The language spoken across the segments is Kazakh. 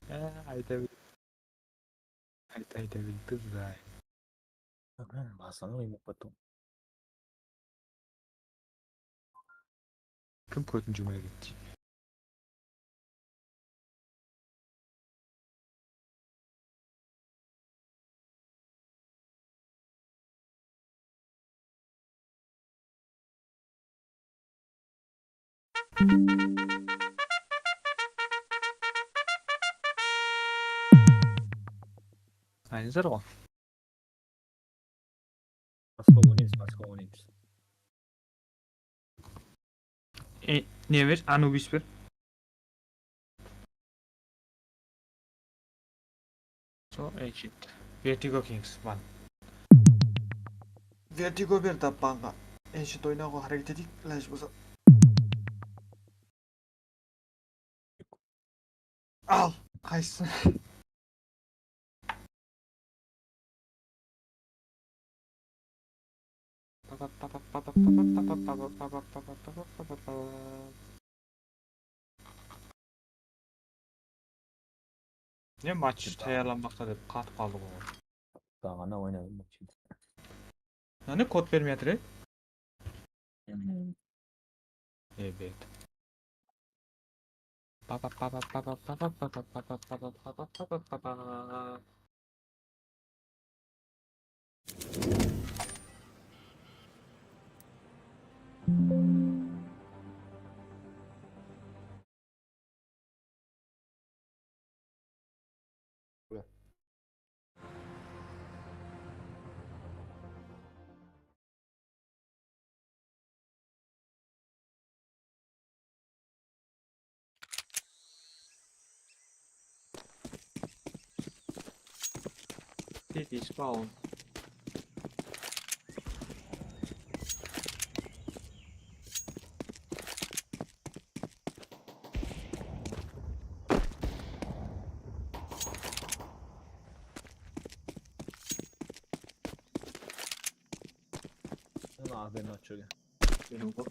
ayta bil tızday. Ben basan oyun batum. Kim koydun cumaya gitti? Aynı zaman. Başka oynayız. Ne ver? Anubis ver. So, exit. Vertigo Kings 1. Vertigo bir de bana. Exit oynağı hareket edik. Laş basa. Al. Kaysın. Ne maç tayarlanmaktadır. Kat kaldı bu. Daha ne oynayalım bak şimdi. Ne kod vermeyedir? Evet. City spawn. Ah ben açıyor. Benim bu.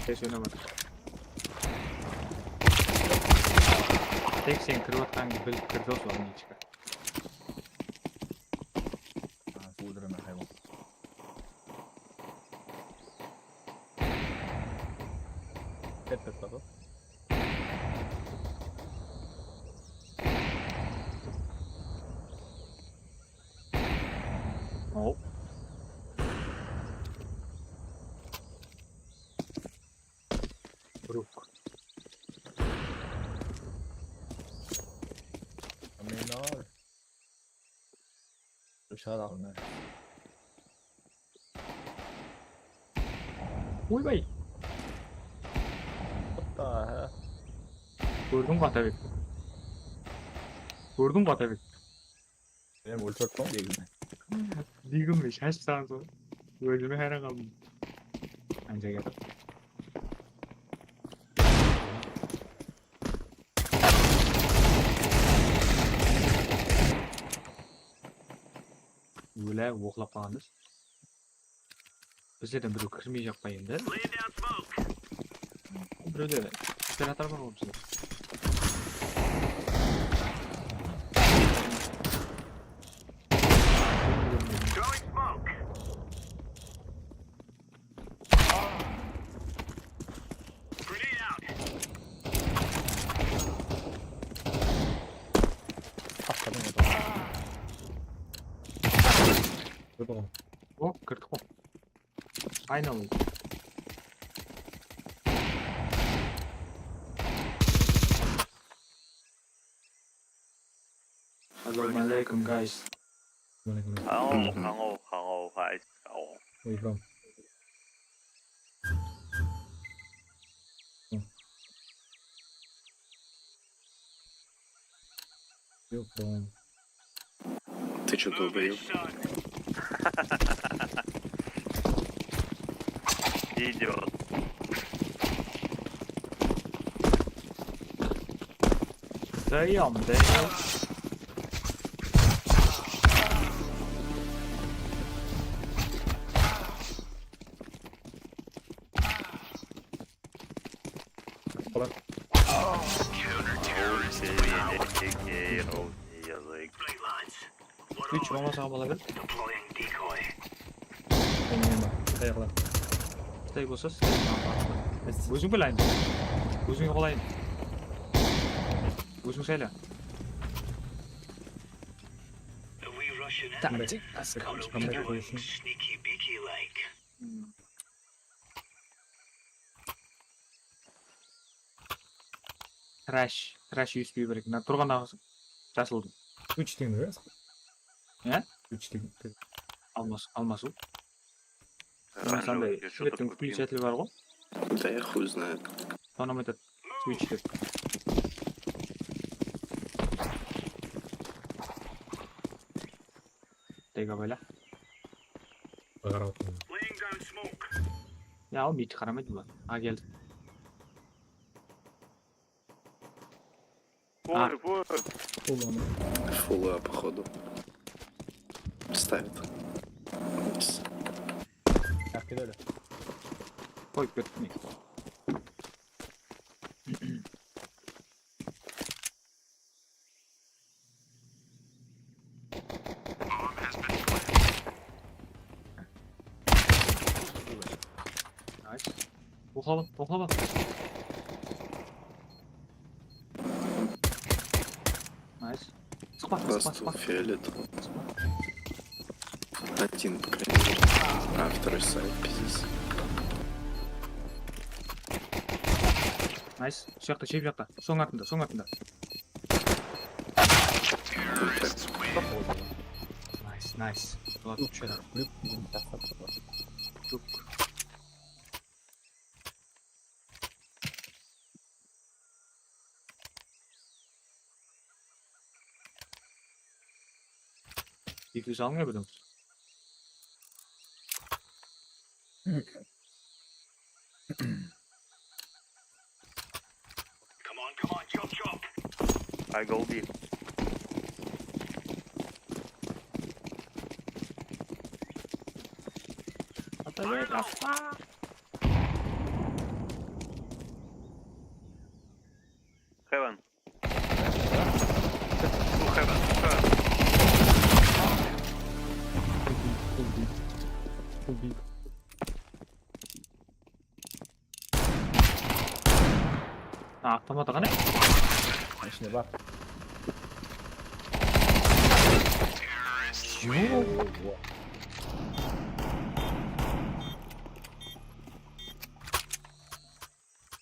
Ses oynamadı. Tek sen kırvattan gibi kırdı o sorun hiç. Ah fuldurma hayvan. Pet baba. Oh. Buruk. Amenar. Dışarı alın. Uy bay. Hatta Vurdum Batavik. Vurdum Batavik. benim ultraton değil mi? Digilmiş. Her saniye sonra. Gözüme her an kaldım. Bence gel. Böyle voklap bağınız. Bizden bir kırmayacak payında. Böyle operator var olsun. Atladım o da. Dur bakalım. Oh, kırdık o. Aynen oldu. Assalamualaikum guys. 강호, guys. Where you from? You from? Ты что, долбоёб? Идет. Даем, даем. Twitch olmasa kabul edin. Bilmiyorum. Ayaklar. Stay bolsa stay. Өзің біл айын. Өзіңе қолайын. Өзің сөйле. Kamera koyuyorsun. Trash USB керек. Мына тұрғандағы жасылдың. 3 değil mi? Ne? 3 değil. Алмасу. Сандай светтің включателі бар ғой. Да я хуй знает. Потом этот switch деп. Тега бәлә. Қарап отырмын. Я ол мит қарамайды бұлар. Келді. Фул, Kullandım. фула, походу. Ставит. Herkes öyle. Қойып кетті. Тоқлап. Найс. Просто фиолет. Один, по крайней мере. А, второй сайт, пиздец. Найс. Жақта, шеп жақта. Соң артында. Найс. Ладно, үшеді. Тук. Диффюз алыңа будем. I go B. Heaven. Heaven. Full deep. Автомат қане? İçine bak.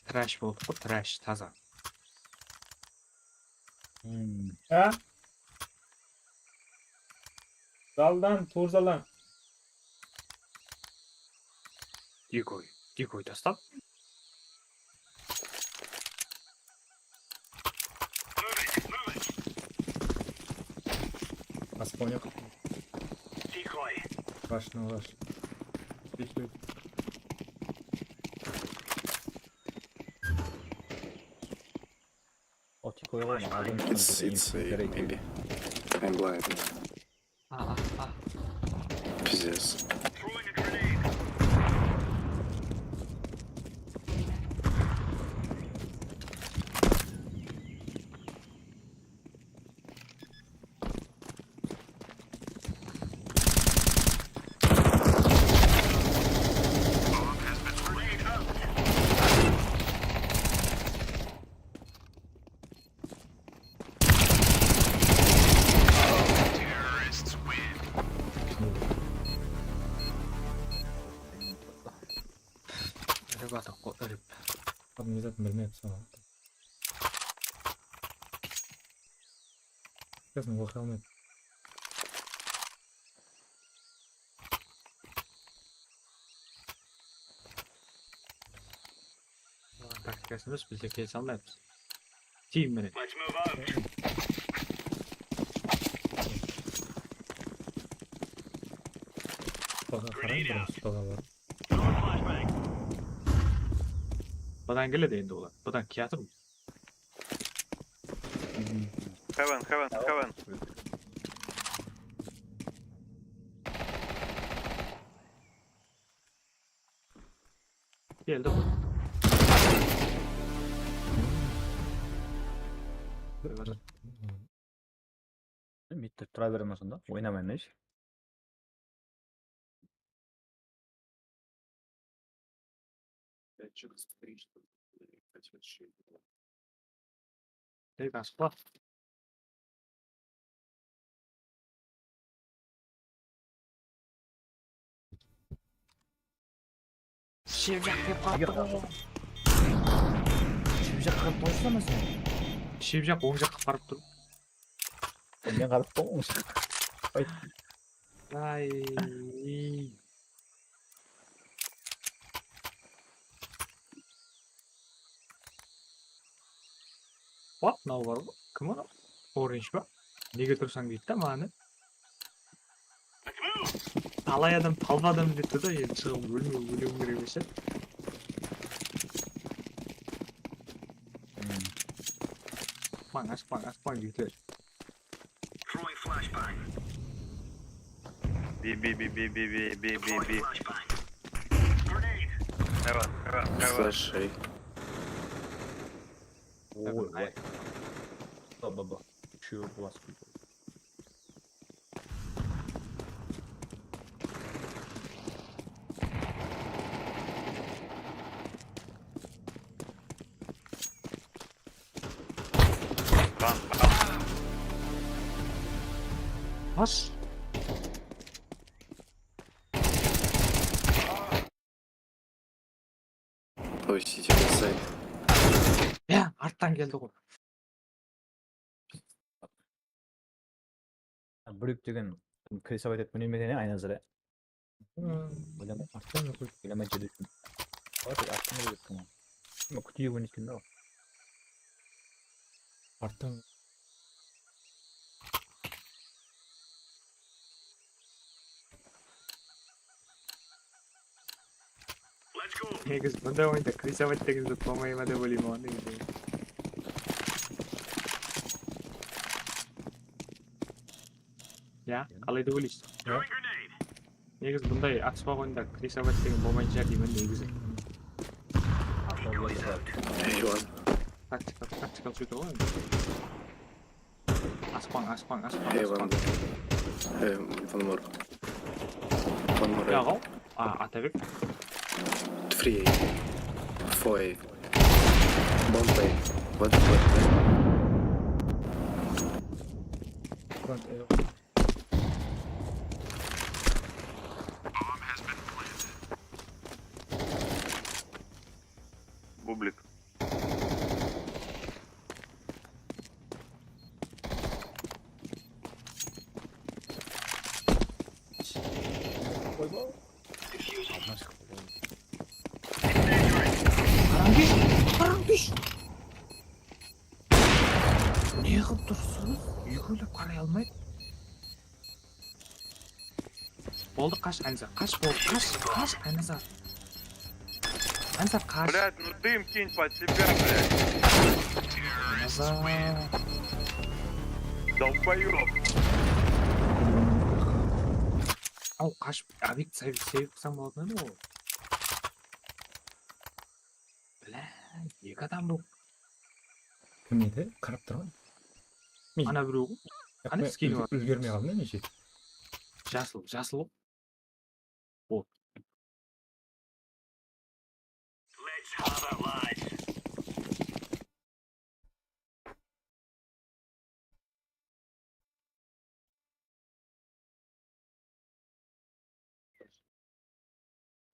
Траш болды ғой, траш, таза. Ha? Daldan, Turzal'dan. Дикой тастап. Аз понял. Rush, no rush. Пихли. It's A, maybe. I'm blind. Пиздец. Обязательно вернется. Честно, его хелмет. Tactica's емес, бізде келісе алмаймыз. Team minute. Қараймын бірінші бағалар. Бұдан келеді енді олар. Бұдан киятыр. Heaven. Geldi bu. Bitti tura veremez onda. Oynamayın hiç. Ey Gaspar. Şevcak Hayır. Şivşak kalıp konuşsana sen. Şevcak оң жаққа барып тұр. Ben kalıp konuş. Ай. What? Мынау бар ғой. Кім анау? Orange па? Неге тұрсаң дейді да маған. Талай адам талба адам депті да енді шығып өлмеу өлеуім керек емес еді. Аспаң дейді. B. Heaven. Флеш, эй. Ой, ой. Baba. Şu baskı. Бас. Ой, сити сайт. Арттан келді ғой. Bölük деген креса айтып менен айна зыра. Ойлама. Артан өкіл. Ойлама жеді үшін. Ой, артын керек кім. Мен күтіге өнескен да. Артан. Негізі бұндай ойында крисовать деген зат болмай ма деп ойлаймын оған негізі. Қалай деп ойлайсыз? Негізі бұндай атыспақ ойында крисовать деген болмайтын шығар деймін негізі. Эй, Тактикал сөйтіп ғой енді. Аспаң. Эй, ван. One more. One more. Яғау? Атабек. 3 4 Bomb A. What the fuck? Front A. Бублик. Қараңбеш! Не қылып тұрсыз? Үйгіліп қарай алмайды. Болды, қаш, Анзар. Қаш болды, қаш, Анзар. Анзар, қаш. Блядь, ну дым кинь под себя, блядь. Анзар. Долбоёб. Ау, қаш, абик сәбік қысаң болатын еді ғой. Екі адам бұл. Кім еді? Қарап тұрған. Ана біреу ғой. Қане скині бар? Үлгермей қалды ма неше? Жасыл ғой. Вот.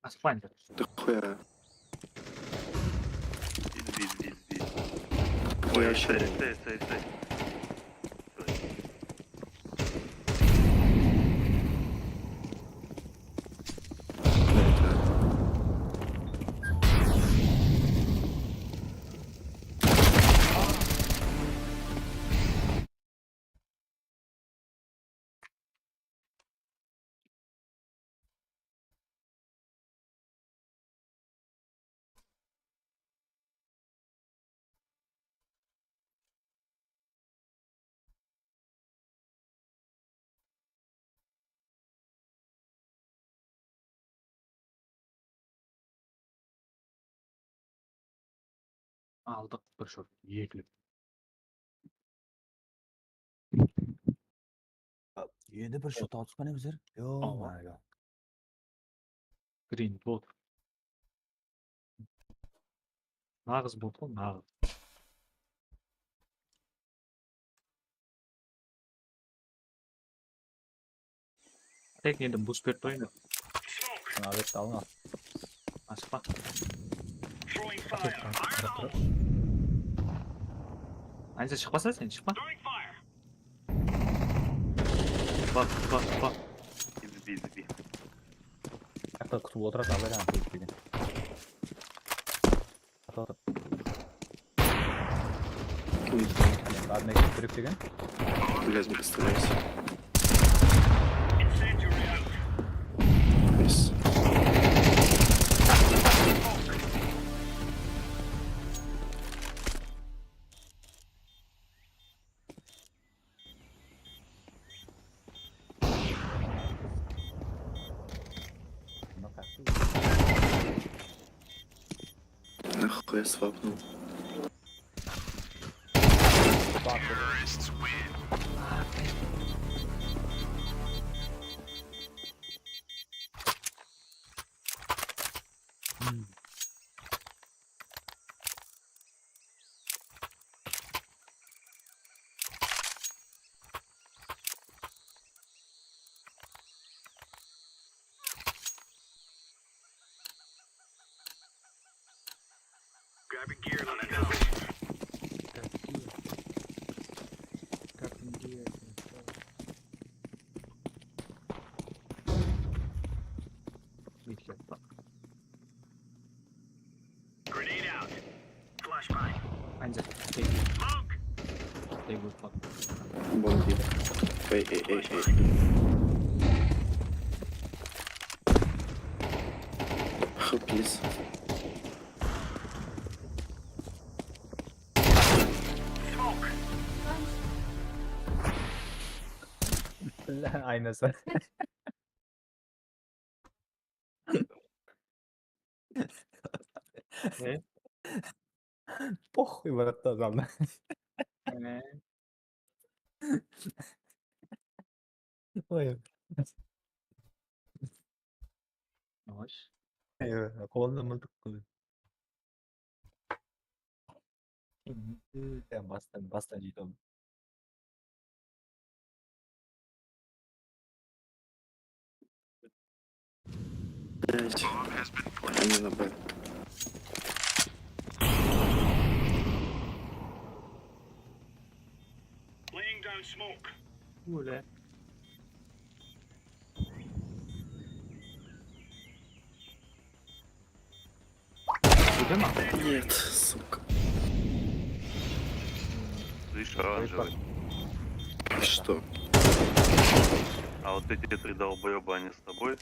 Аспань. Да хуя. Иди. Я Ой, вообще- стой. Алдық бір шот. Екілік. Endi bir shot otibmanimizlar. Yo, Oh. my god. Green bot. Nag'ız bot qo'y, nag'ız. Tek endi boost berib qo'ying. Shuni albatta olin al. Chiqma. qarab turib. Ancha chiqmasa sen chiqma. Bak. Izbi. Hatta kutib o'tiradi, albatta qo'yib degan. To'xtab. Ладно, kirib degan. Блядь, не представляюсь. Yes. Нахуй я свапнул. Ancha. Tek bot bak. Бомби. Эй. Please. Aynısı. Ne? Похуй, братан, adamlar. Ne? Ой, Yavaş. Қолында мылтық қылды. Бастан жейді оны. Блядь. Они на Б. Böyle. Bu değil mi? Нет, сука. Слышь, оранжевый. Что? А вот эти три долбоеба, они с тобой?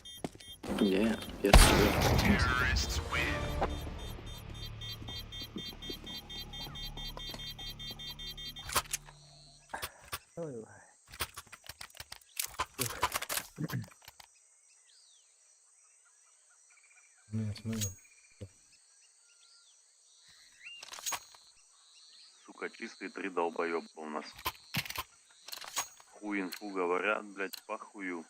Не, я себе. Ой, Смею. Сука, чистые три долбоеба у нас. Хуй инфу говорят, блядь, похую.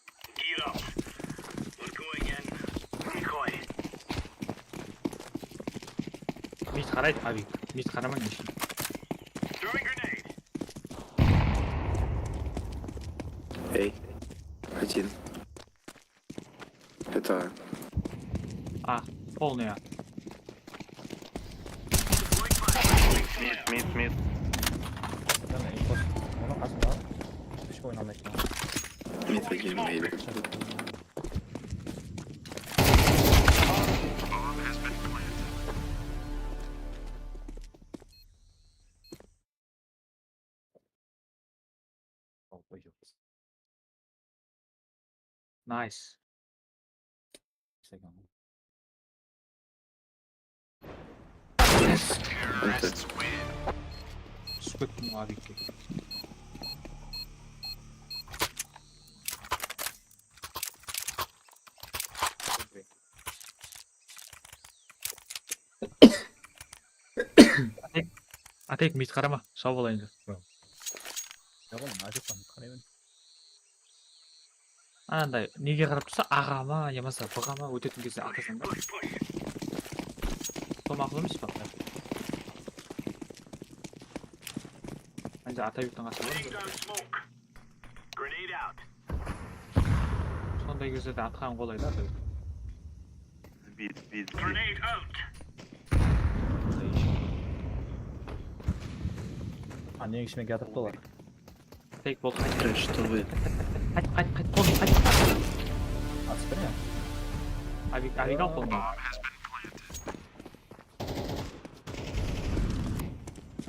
Mid qaraydi abi. Mid qaramang ish. Эй. Один. Это... Ah, полная. Мид. Sen de impost. Onu kasma al. Dış oynamak lazım. Мид один, мейли. Nice. Это... Sıkıntı mu abi ki? Atek mid qarama. Sağ ol endi. Ya oğlum acıktan kalayım. Анандай неге қарап тұрса, аға ма, я болмаса бұға ма өтетін кезде атасың да. Сол мақұл емес па? Анжа ата бектен қасы бар. Сондай кезде де атқан қолай да. Сбит. А не ішіме кетіп долар. Тек болды, қайт. Блядь, что вы? Қайт, қолын, қайт. Атып бере? Авик ал қолын.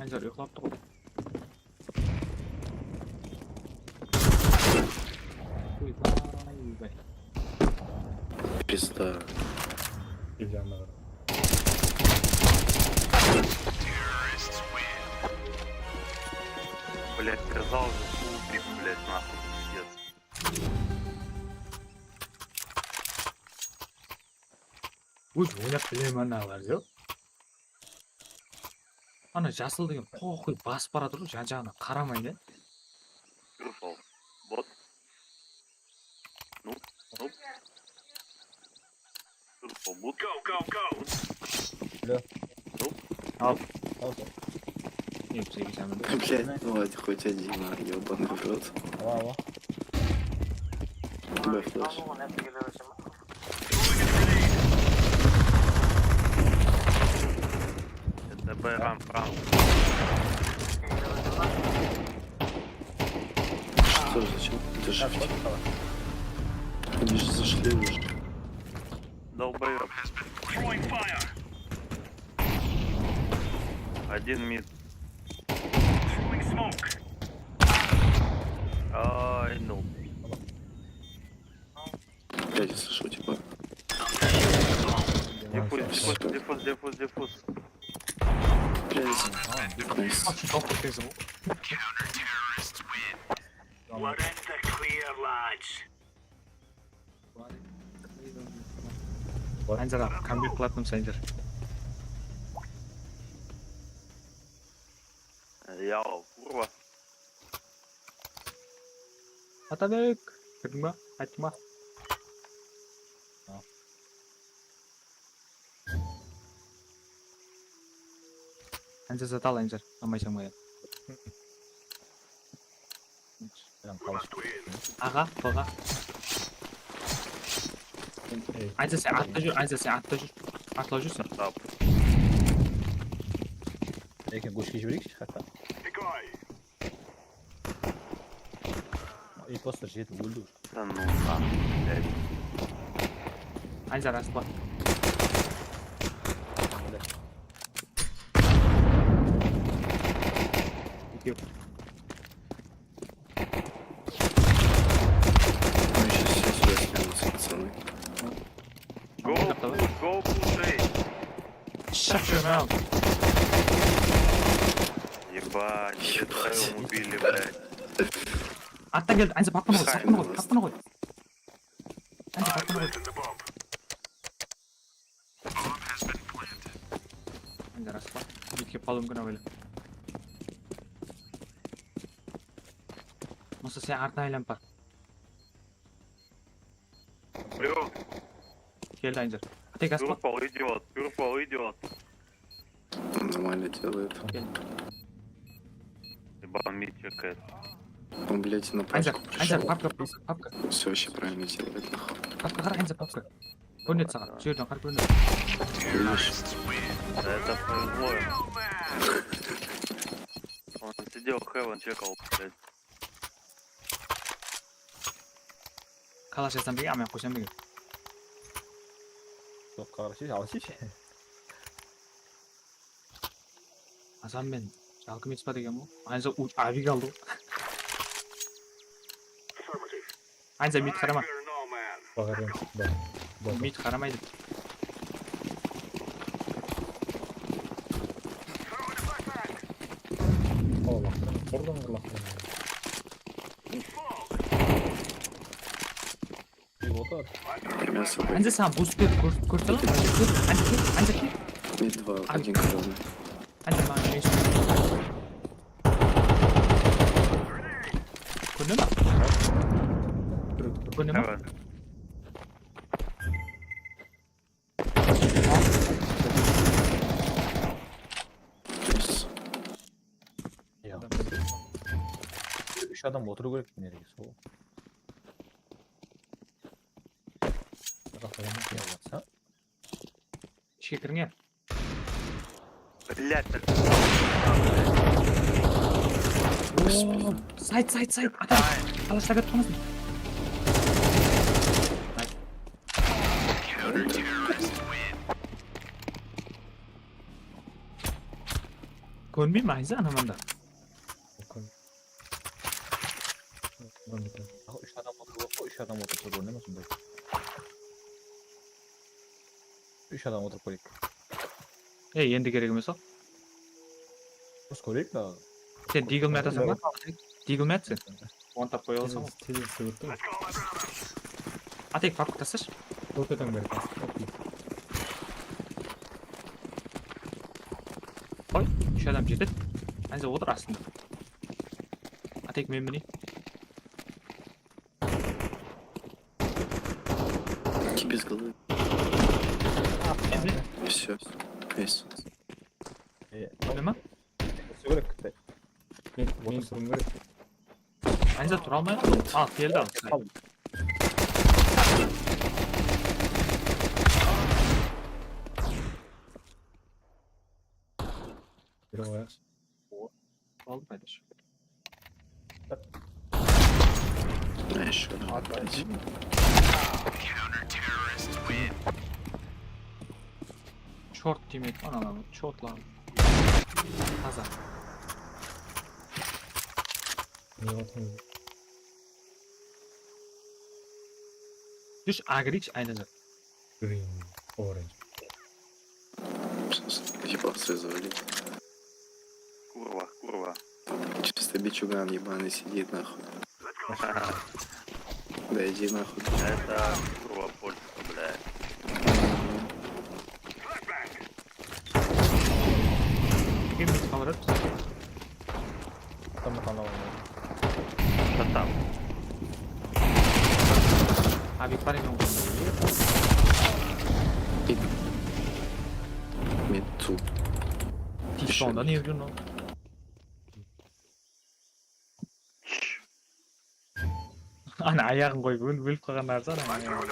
Анжар ұйқылап тұр ғой. Ойбай. Пизда. Ильяна. Блять, сказал же, убить, блять, нахуй, пиздец. Өз ойнап білемін аналар жоқ. Ана жасыл деген похуй басып бара тұру, жан-жағына қарамай не? Пирфол. Вот. Ну. Пирфол, вот. Ал. Ал. Не, бізге сәмін. Блядь, ну ладно, хоть один, ёбаный в рот. Ала. У тебя флеш. Это Б-рам. Что, зачем? Это же они же зашли уже. Долбоёб. Один мид. Ай, ну. Блядь, я слышу, типа. Диффуз. Блядь. Найс. Тоқы тезім. Анжара, камбек қылатыным сайынжар. Яу, курва. Атабек, кірдің ба? Айттың ба? Анжар затал, Анжар. Амайсың мая. Аға, бұға. Анжар сен атта жүр. Атлау жүрсің. Тап. Екен көшке жіберейікші хатта. И просто жетіп өлді уже. Да ну нахуй, блядь. Анжар асып ба. Екеу. Мы сейчас все сюда снялись, пацаны. Go, пушей. Shut your mouth. Ебать, все втроем убили, блядь. Аттан келді, Анжар бақпына қой, Хайм бақпына қой. Анжар бақпына қой. Анжар асып ба. Бүйтіп қалу мүмкін әуелі. Мұсы сен артына айланып бар. Плюс, Келді Анжар. Тек асып ба. Пирфол идиот. Он нормально делает. Ебан мид чекает. Он, блядь, на Анжар, пачку Анжар, пришел. папка. Все вообще правильно делает, нахуй. Папка қара, Анжар, папка. Көрінеді саған, жерден қар көрінеді. Это повезло ему. Он сидел, Хевен чекал, блядь. Қалаш жасам беге, амен қойсам беге. Жоқ, қараши, алши. Азам мен жалқы емес па деген бұл. Анжар авик алды ғой. Анжар мид қарама. Бағарен. Да. Мид қарамайды. О, лақтырын. Құрдан лақтырын. И отар. Мясо. Анжар саған буст берді, көрді ала? Анжар кел. Мид 2, один крыльный. Анжар маған жүйесі. Көрді ма? Түрік. Bu nima? Evet. Yes. Ya. Üç adam oturup gerek nereye soğuk. Ya baksa. İşe kiringlar. Блядь, Oo, Sayt. Atak. Alışlarga tutqanmizmi? Ko'nmaymi ayza ana manda. Bakın. Lan bir tane. Üç adam oturup üç adam oturup oynamasın böyle. Üç adam oturup koyayım. Endi kerak emas o. Biz koyayım da. Sen Deagle atasan mı? Deagle atsan. Onu tap qo'ya olasan. Tezin sıvıttı mı? Atak fark tasash. Ortadan beri kalsın. Çok iyi. Qo'y, shu odam jetib. Ayza o'tir aslında. Atak men buni. Iki без головы. Endi И все. Есть. nima? Sigara kıtay. Men turum gerek. Ayza tura olmay. Keldi al. Biri o ya. Oldu paylaş. А еще. Short teammate ana lan. Shortlar. Hazır. Niye atmıyor? Düş agrich aynaza. Green. Orange. Ебался завалить. курва. Чисто бичуган ебаный сидит нахуй. Да иди нахуй. Это курва польза, блядь. Kim kalır? Tam kanalım. Что там? Abi parayı yok. Митцу. Tişonda ne yapıyorsun lan? Ana ayağın koy bugün bilip kalgan narsa ana.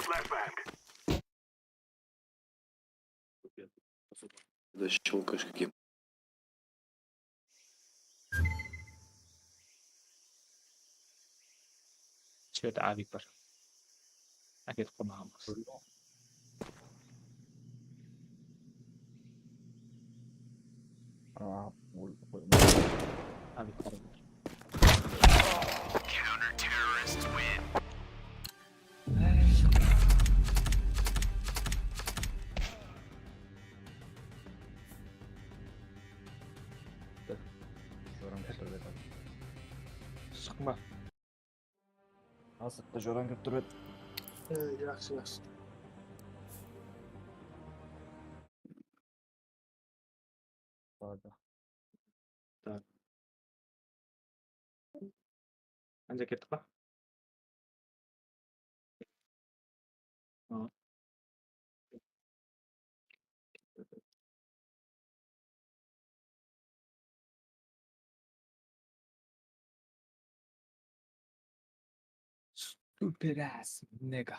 Да щелкаешь каким. Şöyle abi var. Akit konağımız. Aa, Abi var. Joran götürüyor. Sıkma. Nasıl da Joran götürüyor. Yaxşı. Sağda. Anca ketdik ba? Ha. Stupid ass nigga.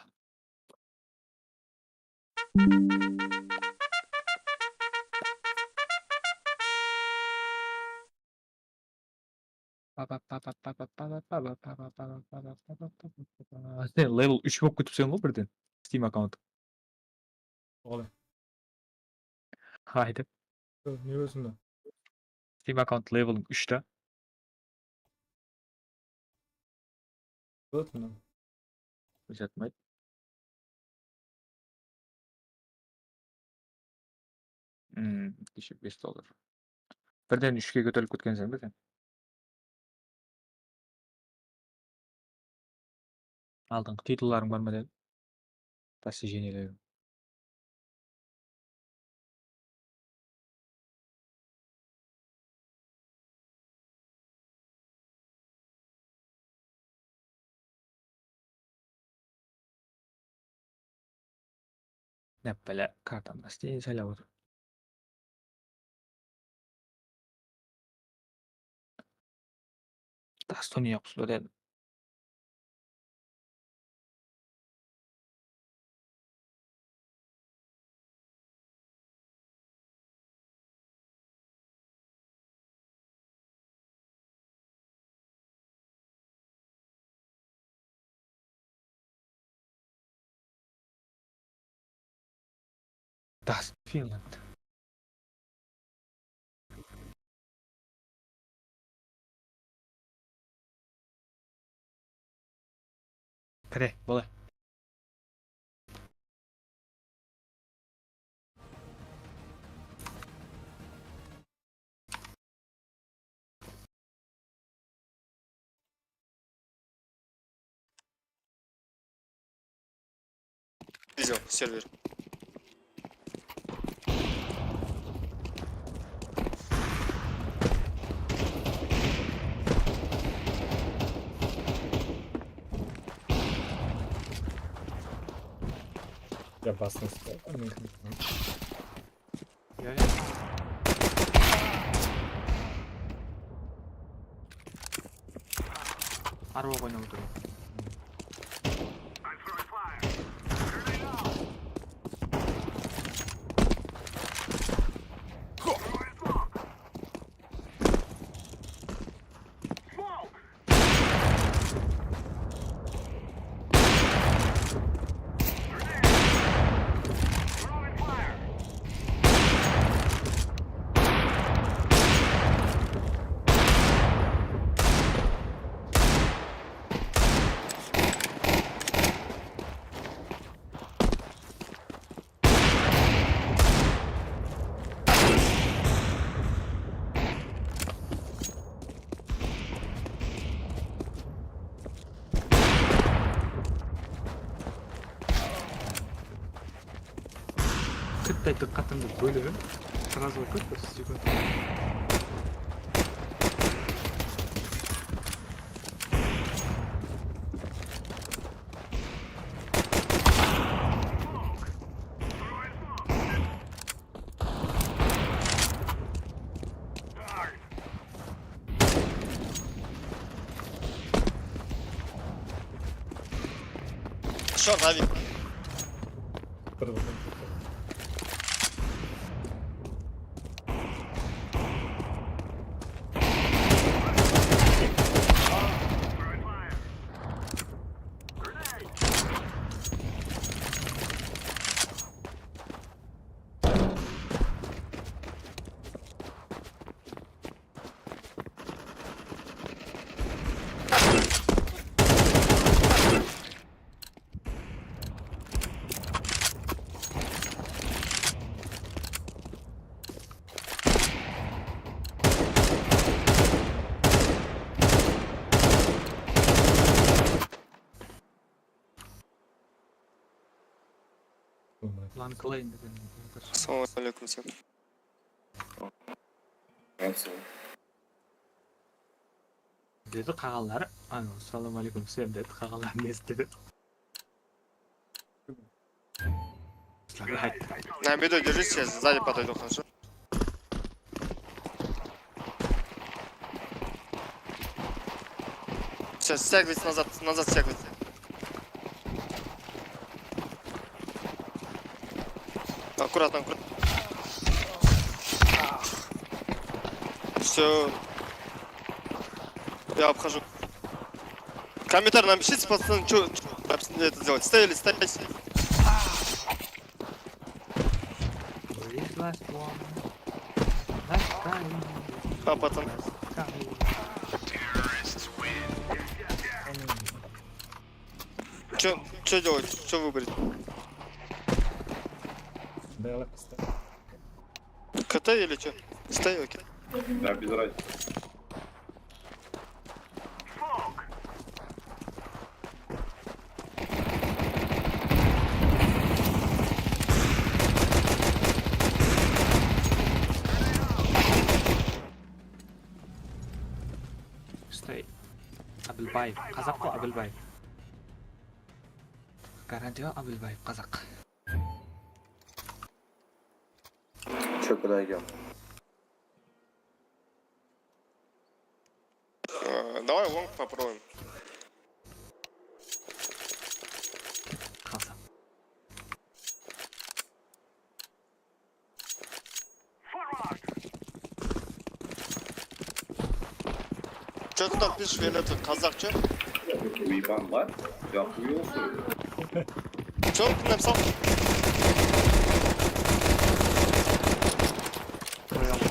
Sen level 3 болып кетіпсің ғой бірден. Steam аккаунт. Oğlum. Haydi. Ne diyorsun da? Steam аккаунт level'ın 3'te. Sıvıttın lan. Uzatmaydı. Düşük $5. Бірден 3-ке көтеріліп кеткенсің бе сен? Алдыңғы титулдарың бар ма дедім? Достижениелерің. Näppele kartambasti saylab otur. Dastoni yoqsulo dedim. Das Finland. Kire, bo'lay. Видел сервер. Я басный стол. Ya. Araba oynab o'tiring. Kıttay dikkatini bölüyorum. Sırası bakıp da sizi götürüyorum. Шорт, авик. Lan kılayın dedim. Ассаламу алейкум всем. Dedi kağalar. Ano, assalomu alaykum sen dedi. Kağalar ne istedi? Right. На беду держись, я сзади подойду, хорошо? Сейчас стягивайся назад, назад стягивайся. Аккуратно, аккуратно. Все. Я обхожу. Комментарий напишите, пацаны, что это делать. Стояли, стояли. This last one. Last time. А, пацан. Что делать? Что выбрать? Далеко стоит. КТ или что? Стой, окей. Да, без разницы. Stay. Abilbayev. Қазақ қой Abilbayev. Гарантия Abilbayev қазақ. Че, куда идем? Давай лонг попробуем. Красава. Че ты там пишешь, Фиолетовый? Казах, че? Уебан, да? Я охуел, что ли? Че ты написал?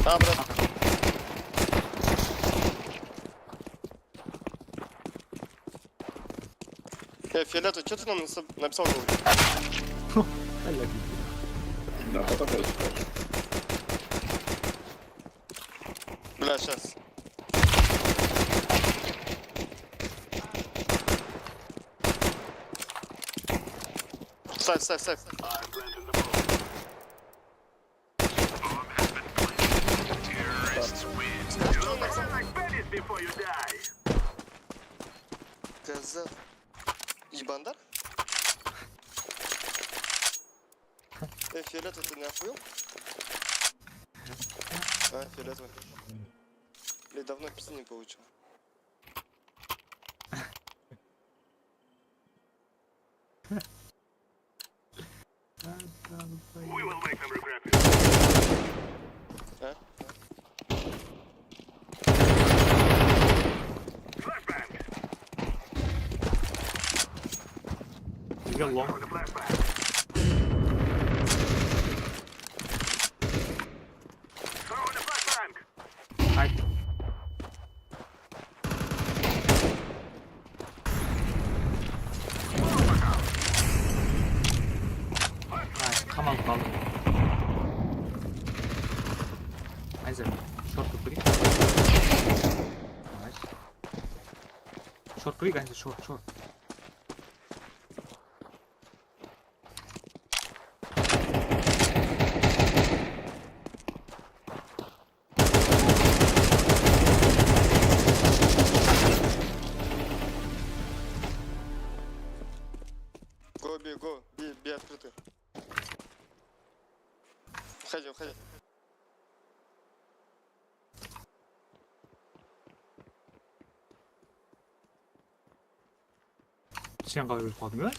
А, брат. Фиолетовый, че ты нам написал? Да, потом расскажешь. Бля, сейчас. Ставь. Казах. Ебандар? Фиолетовый, ты не охуел? А, фиолетовый. Бля, давно пизды не получил. А? Тебе лонг. Хайт. Найс, қамалып қалды. Айзер, шортты көрейік. Найс. Шорт көрейік, Айзер, шорт. Го, би открытый. Уходи. Сен қалай өліп қалдың, ба?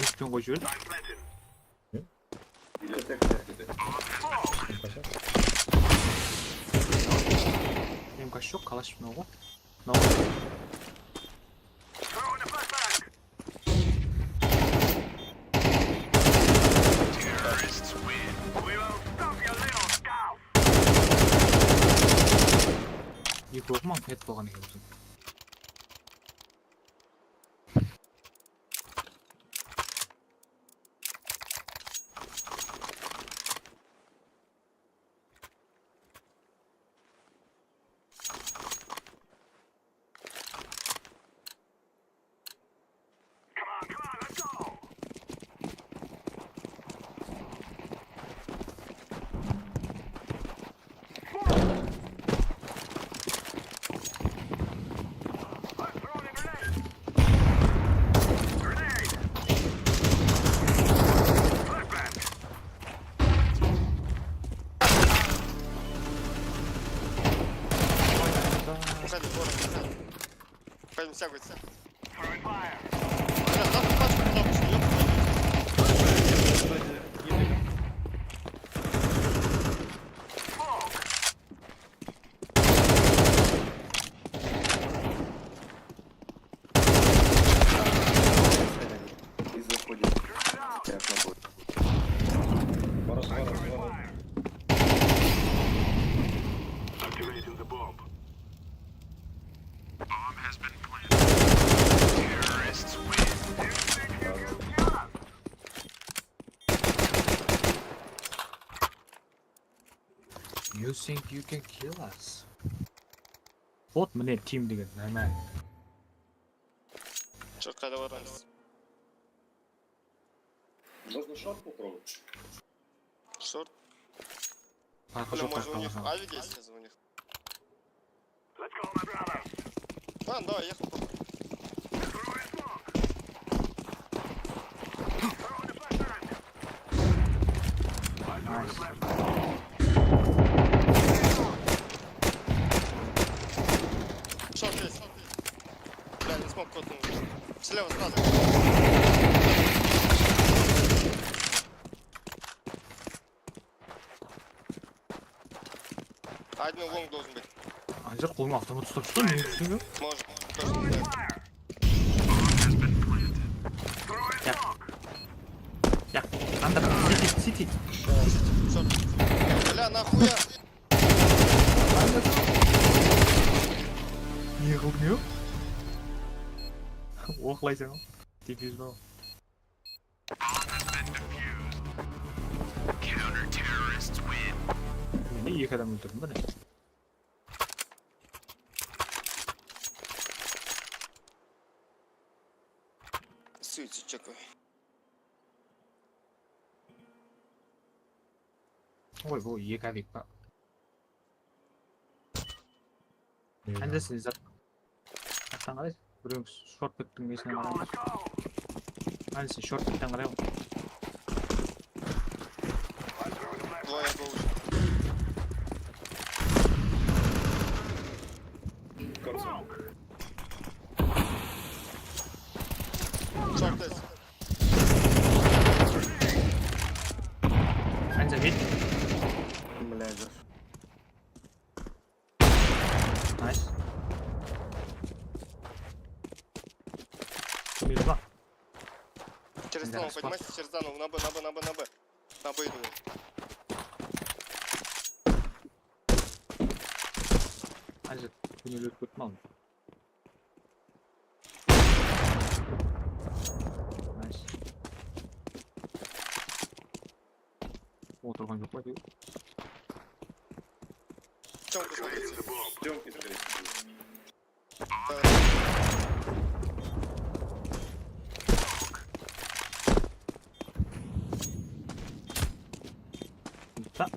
Өспен қой жіберді. Емкаш жоқ, қалаш мынау ғой. Екі оқыман пет болған екен өзің. Пойдем стягиваться. И заходит. Как на бой. Ворот. You think you can kill us? Вот мне тим деген, нормально. Че, когда воронец? Можно шорт попробовать? Шорт? Парка Бля, жоқ может у них парка. авик есть сейчас у них? А, давай, ехал. Слева, сразу. Один лонг должен быть. ана жер қолыма автомат ұстап шыққан не түсінгі? Может. Точно. Я, андер, сити. Всё. Бля, нахуя? Не қылдың оқылайсың ғой. Дефьюз ба? Мен екі адам өлтірдім ба не? Суицид чекай. Ой, бұл екі авик па. Қандасың зат? Аттан қарайсың? Біреуің шорт-пектің несіне қараймыз. Қандасың шорт-пектен қарай ғой. Двое был. Шорт. Қанша бет? Блядь. Найс. Бет ба? Через Да, зону, спас. понимаете? Через зону. На Б. На Б иду. Қанша күнелі өтіп көттім алдым. Найс. Отырған жоқ па деу? Тёмка смотрите. Съемки, скорее всего. Та.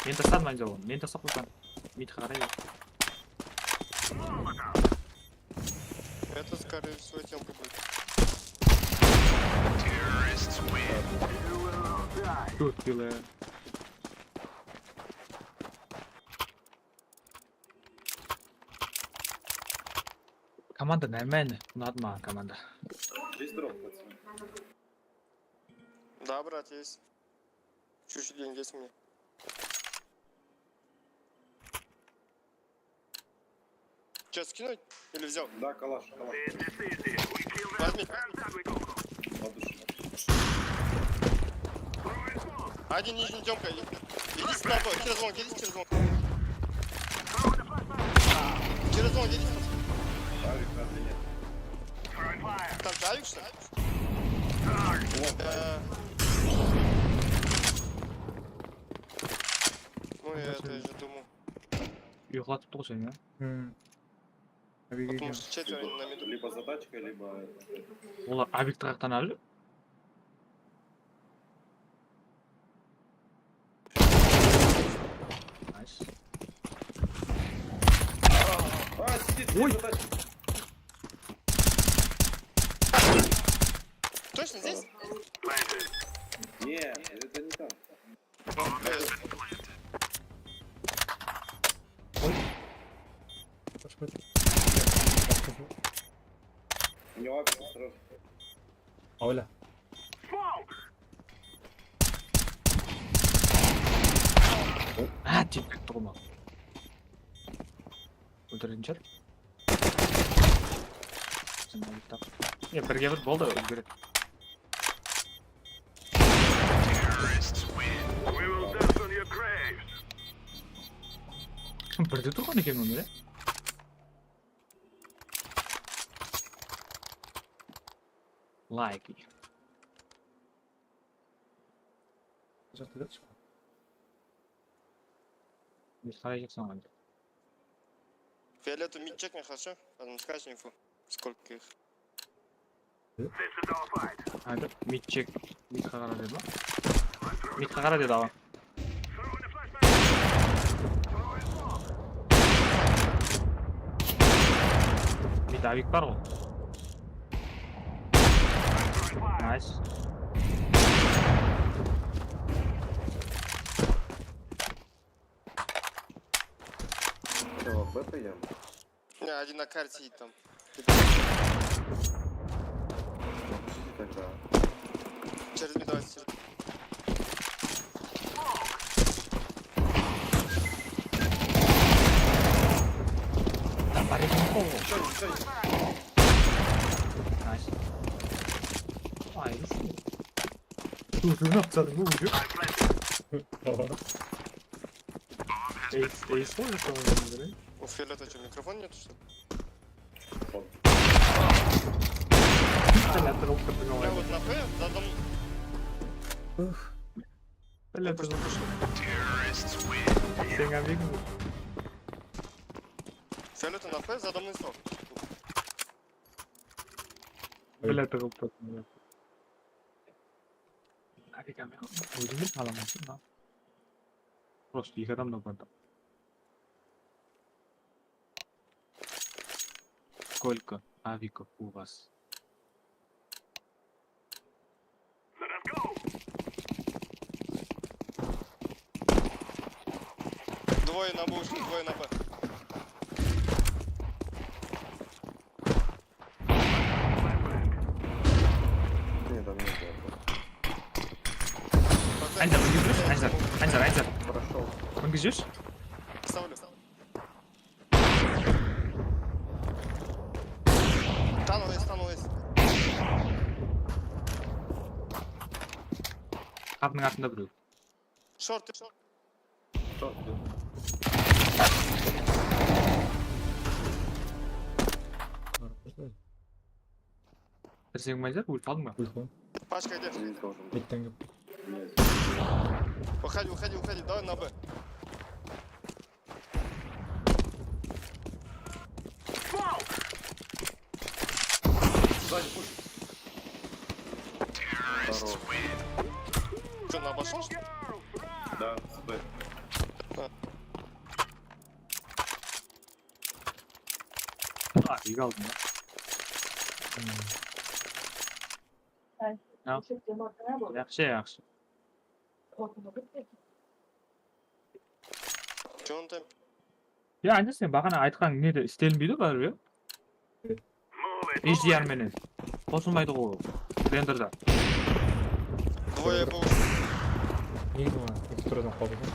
Мен тастадым айнза оны. Мен тастап қойған. Митқа қарай бер. Это, скорее всего, Тёмка будет. Good killer. Команда нормально. Ұнады маған команда. Здесь дроп, пацаны. Да, брат, есть. Чуть-чуть деньги есть у меня. Че, скинуть? Или взял? Да, калаш. Возьми. Подушка. Один нижний, Тёмка. Иди с тобой. Через звон, через звон. Через звон, иди. Авик разве нет? Там Тавик, что ли? Вот, Ну, я это же думал. Ұйықтатып тұр сені, а? Потому что четверо на меду. либо задачка, либо... Олар объекті қаяқтан әлі? Найс. А, сидит, Ой! задачка. Точно здесь? Нет, это не там. У него авик осторожно. Ойла. Тепек тұрма. Өлтіретін шығар. Сен алып бірге бір болды өзгереді. Бірде тұрған екен өмір, е? Лайки. Без қарай жексің оған. Фиолету мид чекни, хорошо? Потом скажешь инфу. Сколько их? Айда, мид чек. Мид қағара деді ма? Мид қағара деді ава. Мид авик бар ғой. Найс. Что, бета я? Не, один на карте и там. Du yaptın bu bugün. Эй, сложно что-нибудь? У Фиолета что, микрофон нету, что ли? Стреляй, ты руку Я понимаешь. вот на П задам... Стреляй, ты руку. Sen abi gibi. Фиолета на П задам инстрок. Стреляй, ты руку. Abi gel. Öldürür kalamazsın lan. Просто их adam da burada. Сколько авиков у вас? Двое на Б ушли, двое на Б. Анзар, он гизешь? Анзар. Прошел. Он гизешь? Ставлю. Танул есть. Kapının altında duruyor. Шорт. Sen Майзер ult aldın mı? Выхло. Пашка, иди. Биттен кеп. Уходи, давай на Б. Сзади пуш. Что, на обошел, что ли? Да, с Б. Aa, iyi aldın lan. Ya. Yaxşı. Че он там? Ya anca sen bakana айтқан не де істелінбейді бәрі ya. HDR менен. Қосылмайды ғой. Рендерда. Двое Б. Негізі мына текстурадан қалды ғой.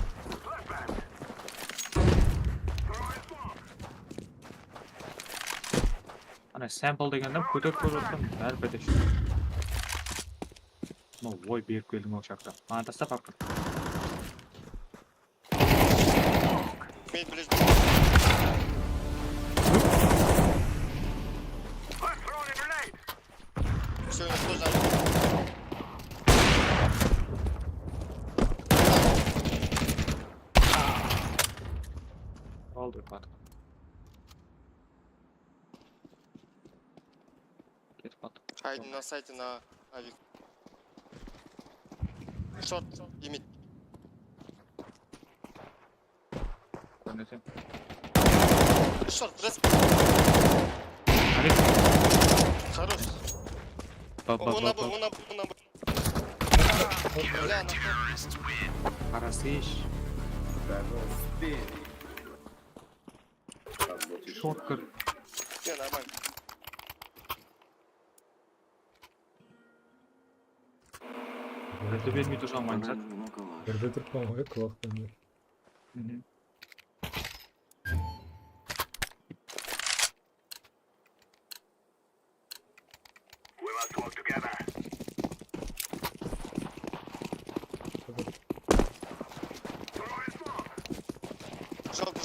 Ана sample дегенде көтеріп көріп жатқан бәрі бітеш. Ну, ой беріп келдің ол шақта. Маған тастап апыр. Медь ближе. Все, не сложно. Oldu pat. Кетіп pat. Хайди на сайте на авик. Шорт, имить. Көрінесен. Шорт, пресс. Алик. Хорош. Он на Б. Бля, на Қарасы еш. Да, ну, успей. Шорт кір. Не, нормально. Бірді бермей тұрсам Майзер. Бірде тұрып қалмай құлақтан бер.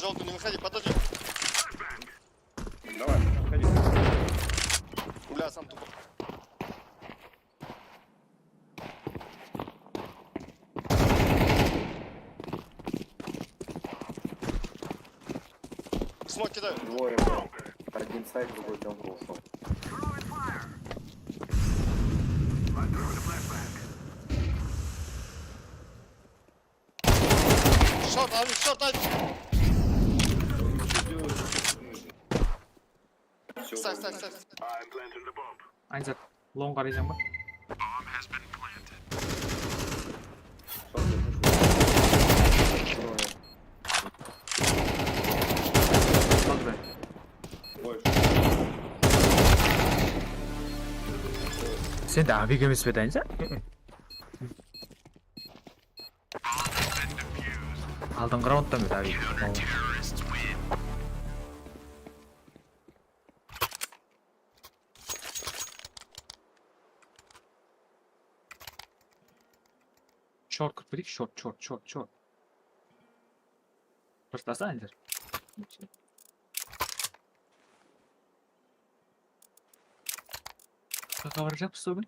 Желтый, не выходи, подожди. Давай, ходи. Бля, сам тупо. Смог кидаю. Двое был. Один сайт, другой джампл ушел. Шорт, авик. Всё, Ставь. Айзер, лоң қарайсың ба? Қалды. Ой, Sen de avik емес пе Айзер? Алдыңғы раундта ма еді авик? Short kırk dedik. Short. Fırtlasana Ender. Kavuracak mısın o gün?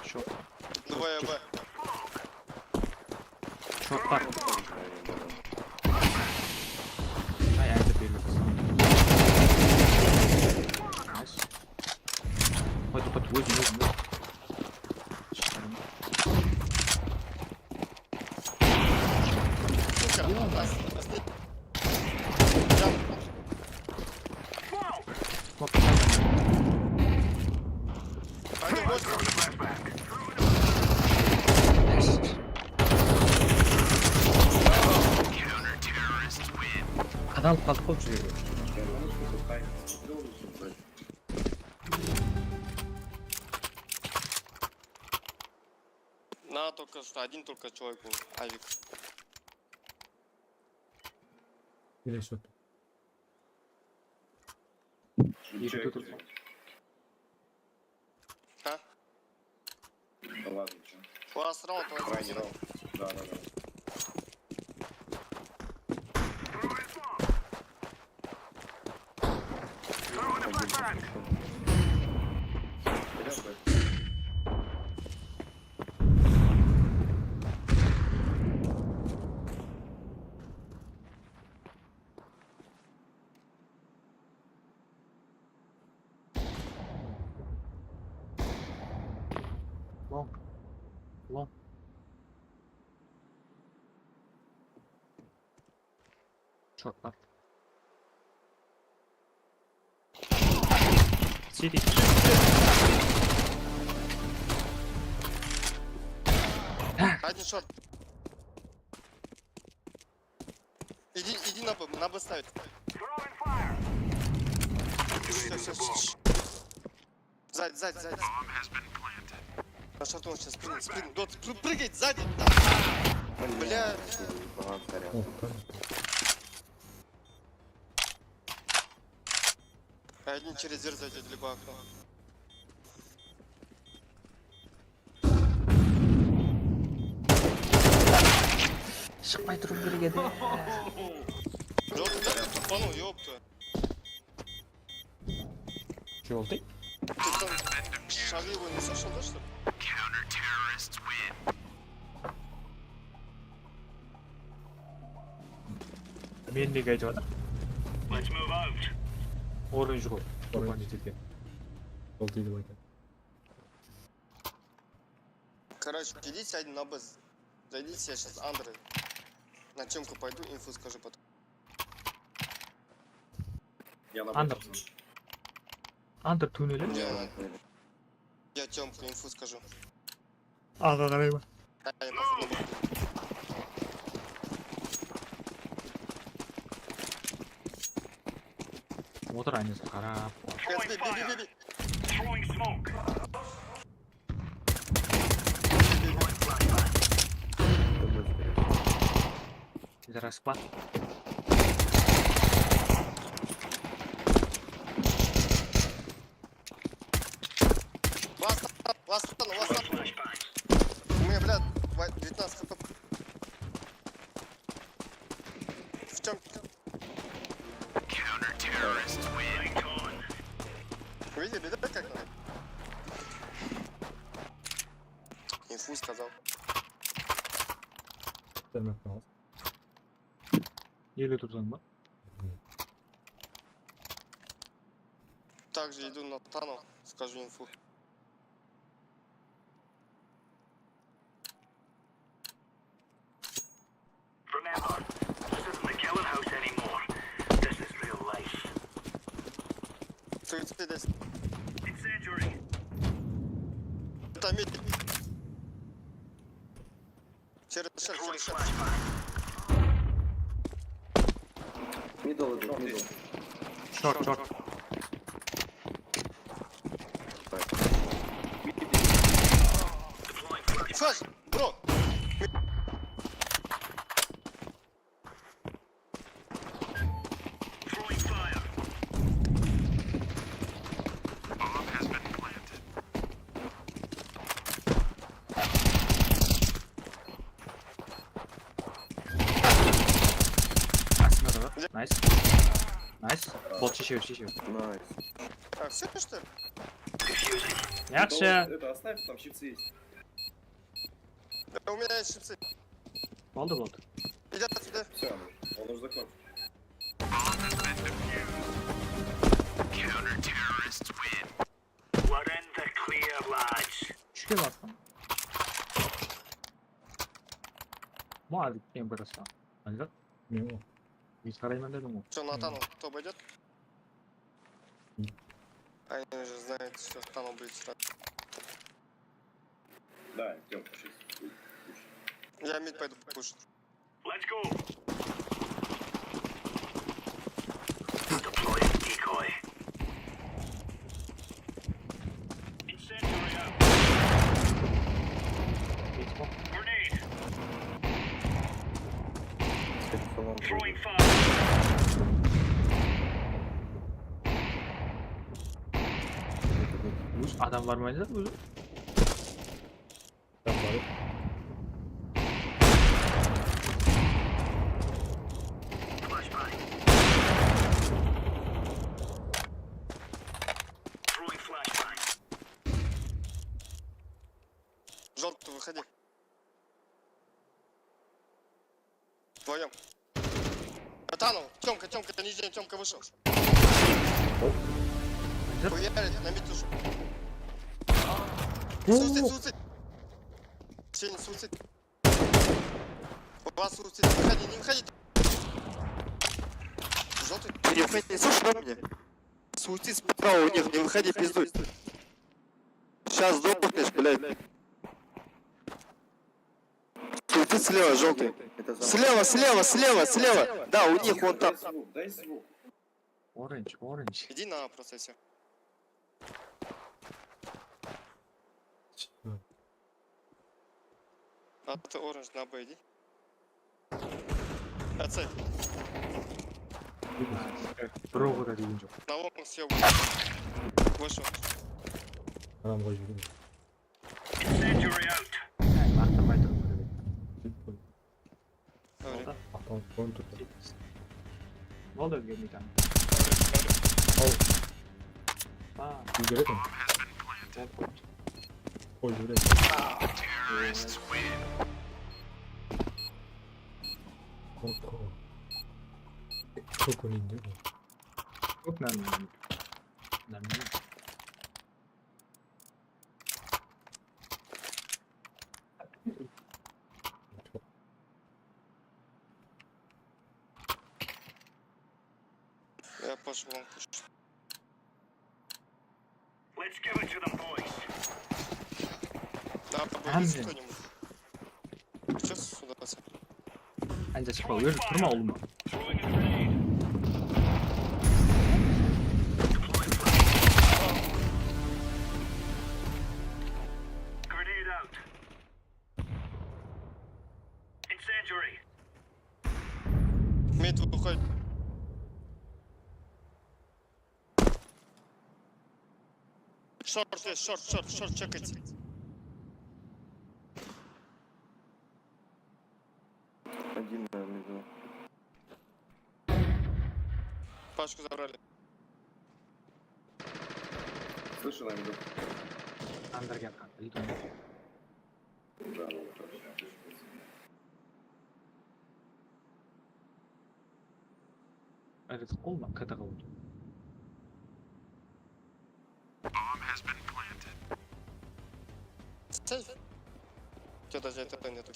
Short. Двое Б. Short var. Ay Ender bir kız. Nice. Hadi vur. Çıkarım. Hop. Один больше. Kanal kalkıp Я думаю, что тут тайм должен быть. На, только что один только человек был. Авик. Или что? Чек. тут. А? Да ладно, чё. Лast раунд, Крайний раунд. Да. Идём, Б. Long. Short var. City. Один шорт. Иди на Б ставить. Все. Сзади. На шорту он сейчас спрыгнет. Дот, прыгает сзади. Бля. Баланс горят. О, как? Один через дверь зайдет, либо окно. Шықпай тұрып керек еді. Желтый, да? Тупанул, ёпта. Желтый? Ты там шаги его не слышал, да, что ли? Мен неге айтып жатыр? Оранж ғой. Оранж жеткен. Желтый деп айтады. Короче, идите один на Б. Зайдите, я сейчас Андрей. На темку пойду, инфу скажу потом. Я на Андер. Андер туннелі. Я темку инфу скажу. Аға қарай ма? Я походу на Б. Отыр айнесі қарап. Би. Зараз па. Ласт. У меня, блядь, 19 хп. В чем? Видели, да, как надо? Инфу сказал. Дәрмен қалды. Елі тұрдың ба? Также иду на Тану, скажу инфу. Суицидес. Это мид. Через шаг. Мидл идут. Шорт. Флэш, бро. Найс. Болт шишеу. Найс. А, все что ли? Yaxshi. Это оставь, там щипцы есть. Да, у меня есть щипцы. Болды. Идет отсюда. Все, он уже закончил. Tushga bosdim. Muadib keyin birisi. Anjir. Bilmiyorum. Hech qarayman dedim-ku. Что, на Тану кто обойдет? Они уже знают, что Тану будет сразу. Да, идем, пушись. Я мид пойду пушить. Expo. Салон. Adam var mı acaba? Ben varım. Желтый, выходи. Вдвоем. Тану, Тёмка, не Тёмка вышел. Хуярит, на мид ушел. Суицид. Сеня, суицид. У вас суицид. Не выходи. Желтый. Не выходи, слушай меня. Суицид справа у них, не выходи, пиздуй. Сейчас сдохнешь, блядь. Суицид слева, желтый. Это за... Слева. Да, у них вон там. Дай звук. Orange. Иди на процессе. А ты оранж на Б иди. Отцепь. Бірі да деген жоқ. На локон съел. Вышел. Adam koyuyor. Мақтамай тұру керек. Говори. Болды. Atam koyun tuttu. Болды өзгермейтін. Yüzüre mi? Koy yüzüre. Koko. Koko indi bu. Көп нәрмен. Я пошел он пуш. Да, побоюсь Андрей. кто-нибудь. Сейчас сюда пацан. Анжа шықпа, өзі тұрма ұлыма. Мид выходит. Шорт есть, шорт, чекайте. Один на меду. Пашку забрали. Слышу, на виду. Андерге атқан. Үйдің. Да, вот, точно. Әресі қолма, кітіға өту. Сейф. Тебя даже этого нету.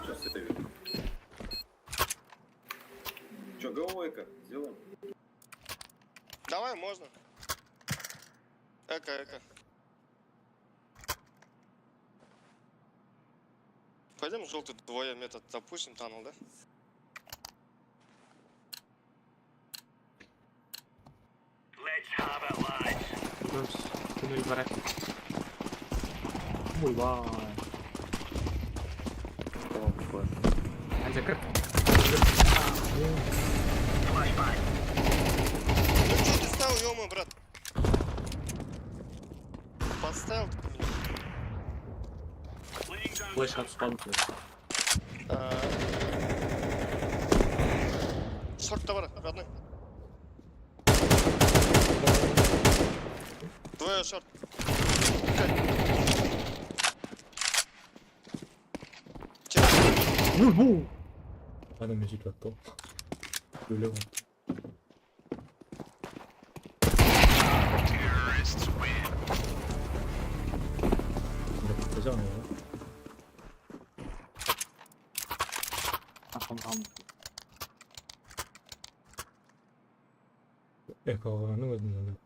Сейчас это видно. Че, головой-ка сделаем? Давай, можно. Эко. Пойдем желтый двое метод запустим, Танул, да? Көріс. Түнел барак. Ойбай. Салон флэш. Анжа кір. Ну что ты стал, ё-моё, брат? Подставил ты меня. Флешка тұсталып тұр. Шорт-то бар, родной. Двое шорт. Adam eşit attı o. Böyle var. Yapacağım ya. Ашқом қалмыз. Ekağanın özünden.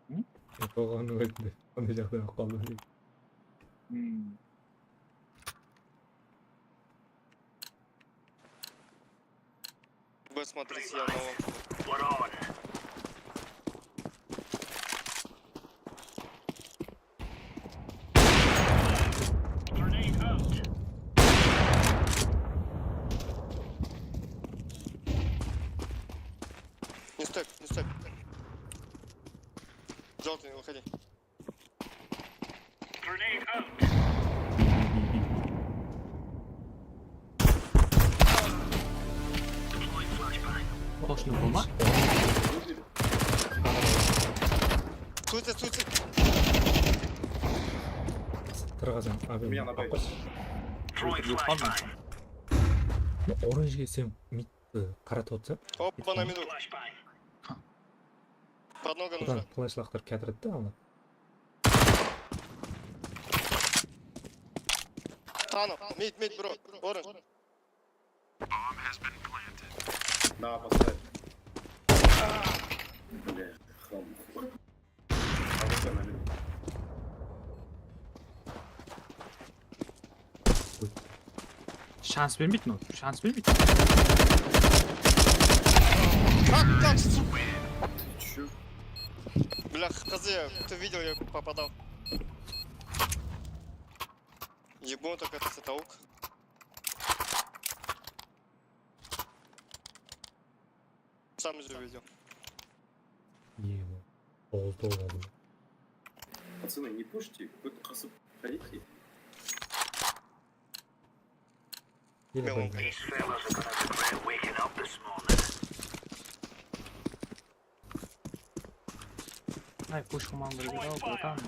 Hı? Ekağanın özünden. Anlayacaklar kaldı. Б, смотрите, я новом. Не стой, не стой. Желтый, не выходи. Қошыны болма? Суицид, суицид. Тырғазан. Abi. Меня на Б. Оранжге сен мидті қаратып отса. Опа, на миду. Поднога Одан нужна. флешлақтар кәдірді да аны. Тану, мид, бро. Оранж. Да, поставь. Бля, хам. А вот на мину. Шанс бермейді ма? Шанс бермейді. Как, сука? Ты чё? Бля, хз, ты видел, я попадал. Ебун так это сетаук. Сам же видел. Ема. Oldu oldu. Пацаны, не пушьте, вы қасып ходите. Yine Мелом. böyle. Ай, пуш команду береді, братан.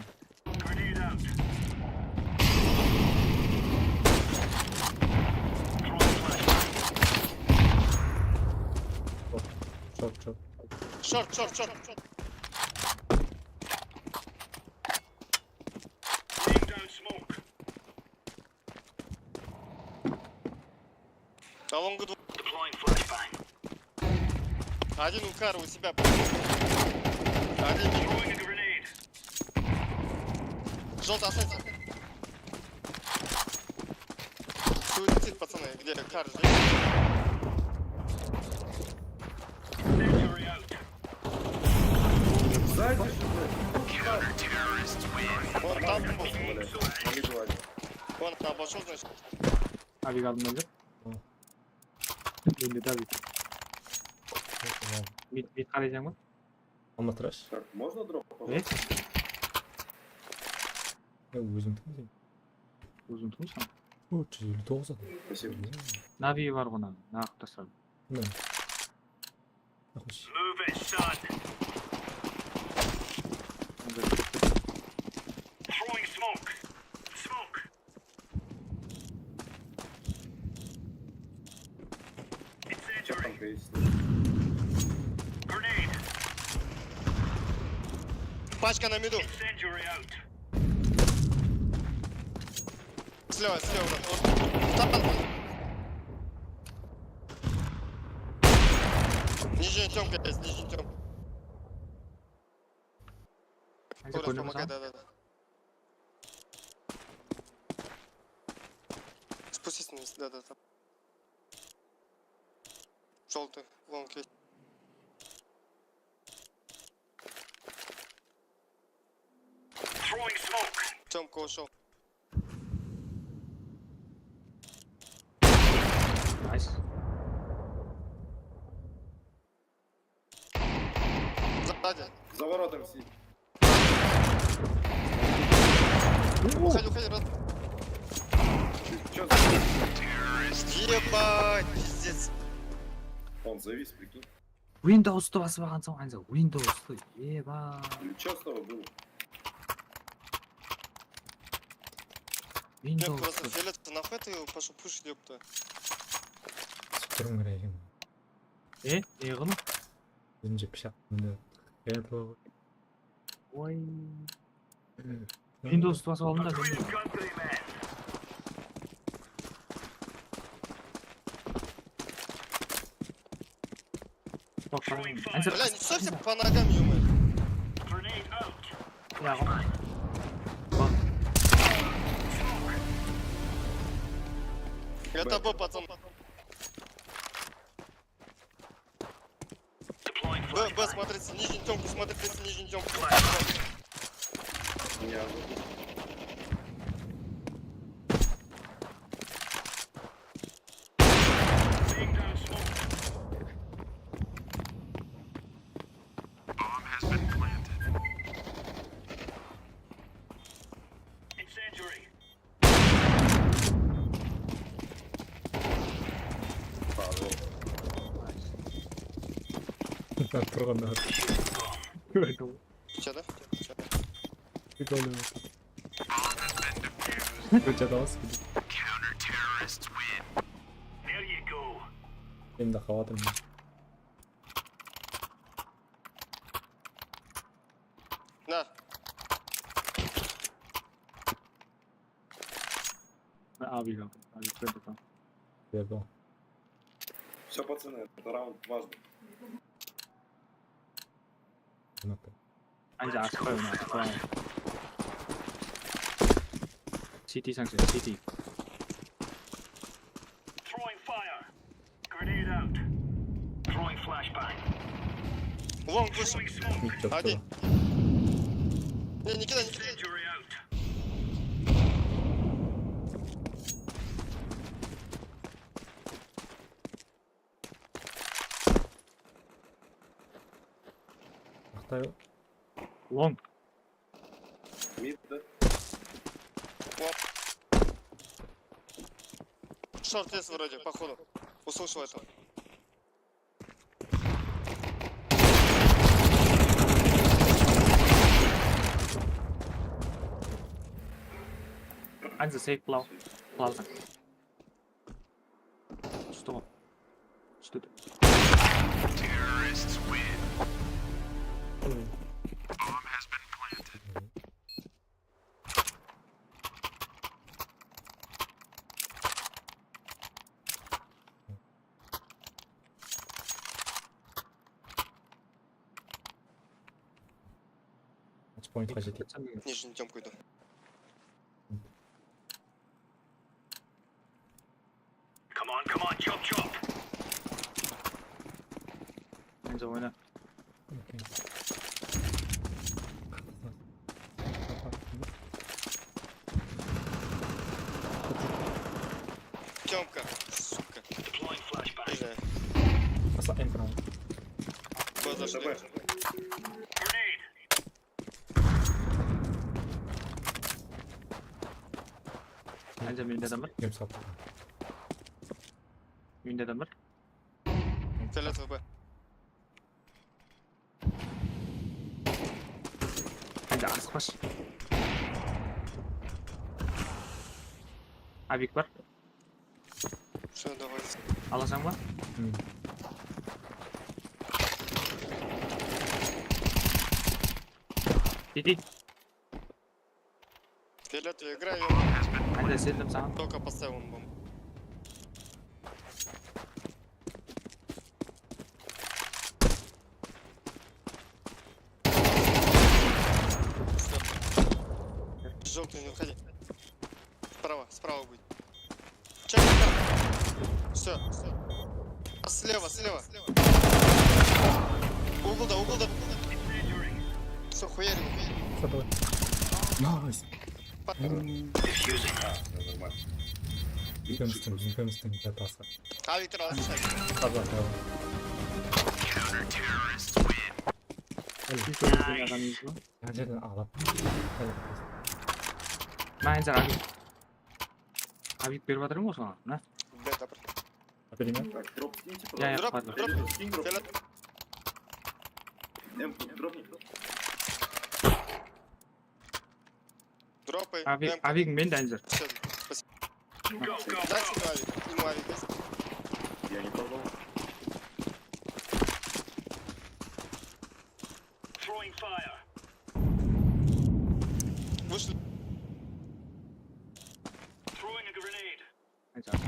Çok. Шорт. А лонгу двух. Один у Кара у себя. Один. Желтый останется. Суицид, пацаны. Где Кар? Сзади же, блядь. Вон там был. Блядь, на миду один. Вон обошел, значит. Авик алдым өліп. Енді Давид. Мид қарайсың ба? Алматыраш. Так, можно дроп, пожалуйста? Өзің тыңдайсың. Өзің тұрсың. 359 адам. Спасибо. Нави бар ғына. Нағып тастады. Ne? Hoş. Чапанка есть. Пачка на миду. Слева. Там. Нижняя темка есть, нижняя темка. Скорость помогай, да. Спустись вниз, да. Там. Желтый, лонг есть. Темка ушел. Найс. Сзади. За воротом сидит. Уходи, рот. он завис, прикинь. Windows'ты басып алған соң Анза Windows'ты еба. Или что снова было? Нет, просто Windows'ты. фиолет нахуй ты его пошел пушить, ёпта. Сүрім керек екен. Не қылым? Өзінше пышақпен де. Ой. Windows'ты басып алдым да мен. Анза, Бля, не ставьте по ногам, ё-моё. я ғой. Это Б, пацан. Б, смотрите, нижний темку, смотрите, нижний темку. Не, Тұрғанда Че, да? Чё? прикольно. Өте дауыс. Мен де қалатырмын. На, Абига. Абига там. Берді. все, пацаны, это раунд важный. Анза ашықпай оны ашықпай. CT 상승 CT. вон вышел. Мид жоқ Один. тұрды. Не кидай, не кидай. Ақтай Long. Мид, да? Шорт есть вроде, походу. Услышал это. Анза сейф плав. Плавно. Что? Что это? матчпоинтқа жетеді. Нижний темку иду. Анза ойна. Окей. Темка, сука. Приезжай. Аса энтрал. Б зашли. Давай. Анза менде адам бар. Кем сатты. Менде адам бар. Фиолетовый Б. Анза асықпашы. Абик бар. Все, давай. Аласаң ба? Иди. Фиолетовый играю, Анза селдім саған. только поставил он бомбу. Желтый, не уходи. Справа будет. Чек, все. Слева. Угол. Все, хуярим. Сатты. Найс. Нормально. Инфемстің жатасы. А, Виктор, алашай. Қазақ. Мына жерден алып. Мен Анза Абик. Абик беріп жатырмын ғой саған. На. Да, добро. Перемет. Так, дроп скиньте, Я Дроп, падаю. дроп. Скинь дроп. Фиолет. М-ку, дропни. Дропай. Авигің мен де Айназар. Все, спасибо. Дайте ему авик. Ему авик есть? Я не пробовал. Вышли. Айназар.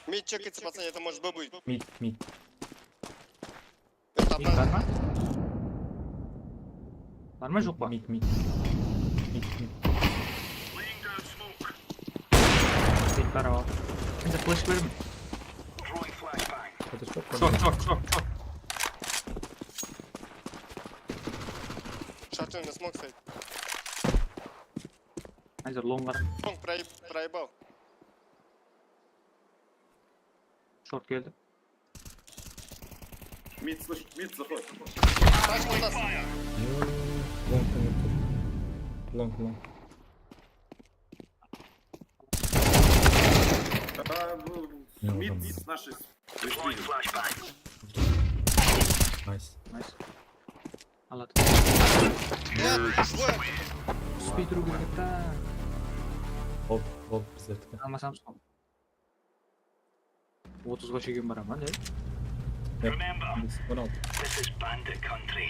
Мид чекайте, пацаны, это может быть. Mid. Это Мид одна. бар ма? Бар ма жоқ па? Mid. Мид бар ау. Айназар флеш бердің. Шорт. Шатун на смог стоит. Айназар лонг қара. Он проебал. Шорт келді. Мид, слышь, мид, заходит. Тачка у нас. Long. Мид наши пришли. Nice. Найс. Алады. Нет, двое. Түспей тұру керек та. Бол біздердікі. Алмасам сол. 30-ға шеген бар аман, 16. This is bandit country.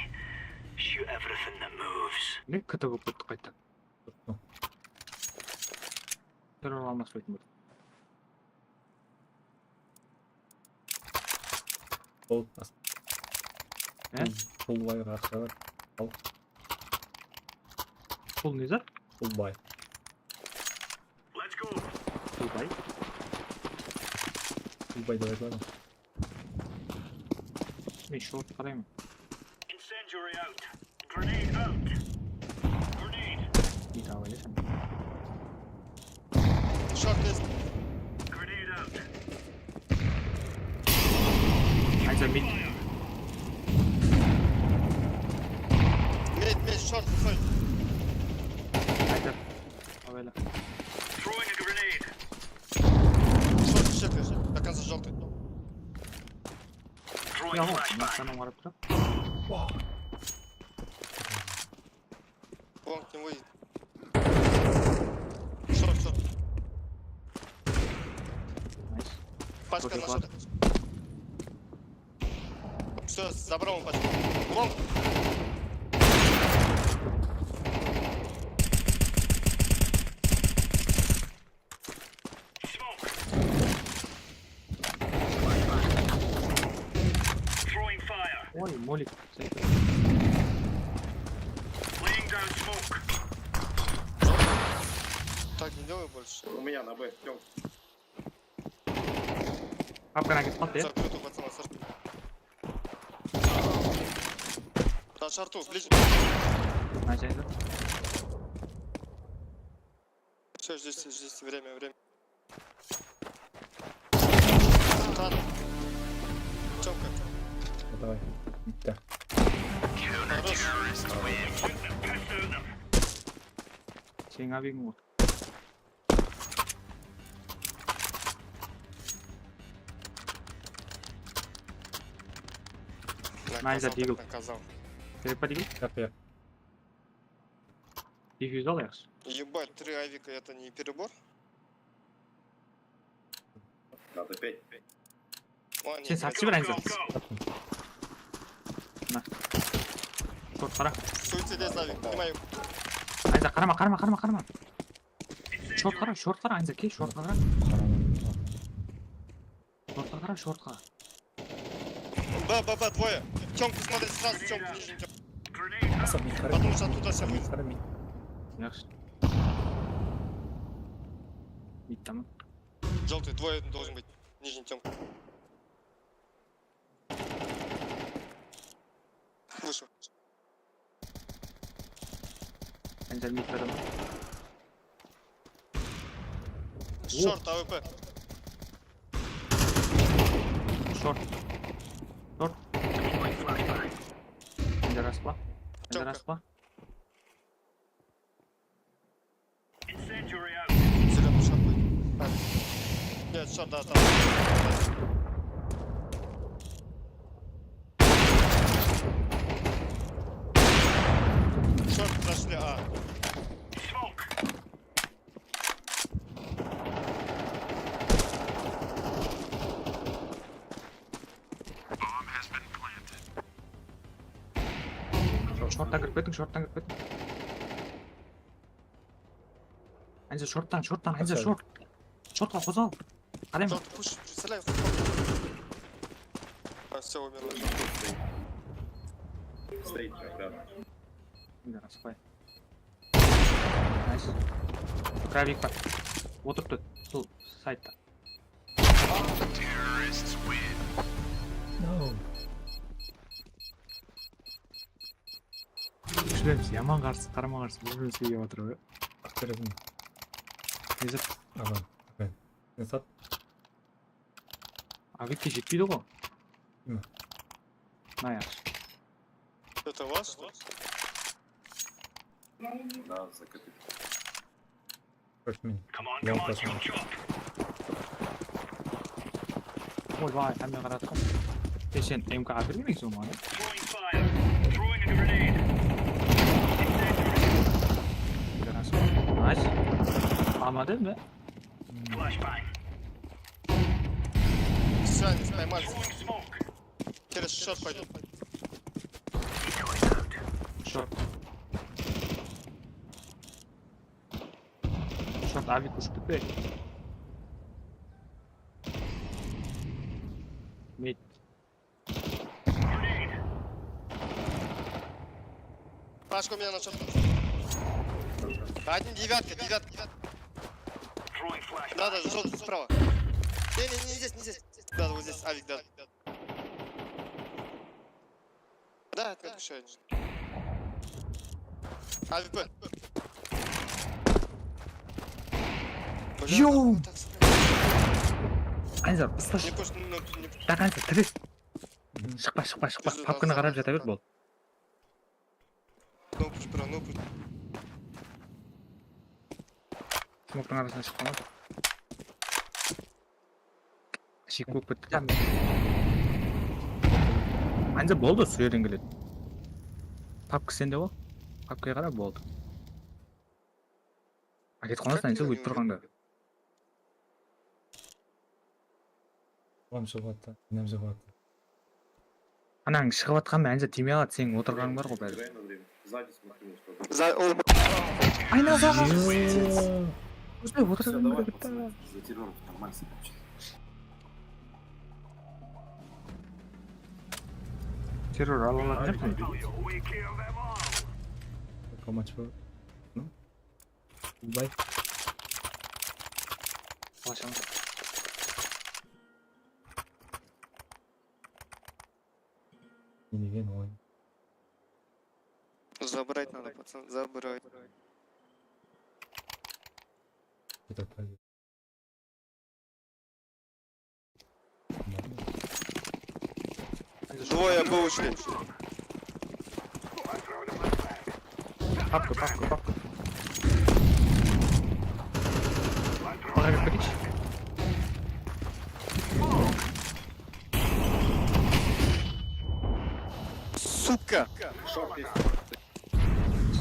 Shoot everything that moves. Не кіті болып кеттік қайта. Террор алмас бетін бұд. Бол. Ә? Full buy ақша бар. Бұл не зат? Full buy. Let's go. Бұл бай. Full buy деп айтылады. Мен шорт қараймын. Incendiary out. Grenade out. Grenade. Не тауып елесің. Шорт есть. Grenade out. Айназар мид. Медь, шорт выходит. Айназар. Авайла. Throwing a grenade. Шорт еще лежит. До конца желтый. Throwing Яғу, мен flashbang. санам қарап тұрап. Вон к нему выйдет. Шорт. Найс. Пачка Окей, на ладно. шорт. Все, забрал он пачку. Лонг. Smoke. Throwing fire. Ой, молик. Laying down smoke. Так, не делай больше. У меня на Б. Тём. Папкана кетіп қалды, е? Закрытую, пацаны, сорт. На шарту, ближе. Найс, Айназар. Все, ждите, время. Ладно. Тёмка. Давай. Да. Хорош. Сенің авигің болды. Найза, дигл. Наказал. Керек па деген? Капе. Диффьюз ал яқшы. Ебать, 3 авика это не перебор? Надо 5. О, нет, Сен сатшы бір Айназар. Шорт қара. суицидез авик, понимаю. Айназар қарама. Шорт қара, Айназар кел, шорт қара. Шорт қара. Ба, двое. Тёмку смотри сразу, Тёмку, нижний Тёмку. Grenade out. Асап мид қара. Потому что оттуда все выйдет. Қара мид. Яқшы. Биттамын. Желтый, двое должен быть. Нижний Тёмка. Вышел. Айназар мид берді. Шорт, АВП. Шорт. Айназар аспа. Incendiary out. Зеленый шаг будет. short, да. Short прошли, а. Шорттан кіріп кеттің, шорттан кіріп кеттің. Айнза шорттан, Айнза шорт. Шортқа қозғал. Қарайма. Short push, представляю. Все, умерло. Стоит как рядом. Да, спай. Найс. Кравик бар. Отырды. Бұл сайтта. Күшілеріміз яман қарсы, қарама қарсы бір-бірін сөйге отырып. Ақтерезім. Езіп, Ага. Окей. Не сат. авикке жетпейді ғой. Кім? На яқшы. Это ваш? Да, закатит. First min. Come on, Long come on, pass. chop chop. Ойбай, әмме қаратқым. Сен МК бермейсің ғой маған. Throwing fire. Throwing a grenade. Найс. Алмады ма? Flashbang. Все, они поймали. Throwing smoke. Через short пойду. Шорт. Шорт авик ұшып кетпе. Мейт. Grenade. Пашка у меня на short. Один девятка. Throwing flashbang. Да, желтый справа. Не здесь. Да, вот здесь, авик, да. Да, отметку еще один. Авик Б. Йоу! Так, смотри. Айнза, ұсташ. Не пуш, не пуш. Так, Айнза, тірес. Шықпа. Папканы қарап жата бер болды. No push, bro, no push. Смоктың арасынан шыққан ғой. Шек болып кетті. Айнза болды, сүрерден келеді. Папка сенде ғой. Папкаға қара болды. Акет қонасың Айнза өйтіп тұрғанда. Вам шығыватты. Нем шығыватты. Анаң шығып атқанмен Айнза тимей алады, сенің отырғаның бар ғой бәрі. Играй на время. Сзади смотри, что. За... О, Айназаға! Өзбек Все, отырғанын давай, бар пацаны. За террор нормально себя получилось. террор ала алатын жоқпын. We kill them all. How much for? No? Buy. Алашамыз. Миниген ойын. забрать надо, пацан, забрать. Это пойдет. Двое Б ушли. Папка. Олар кетпейікші. Сука! Шорт есть.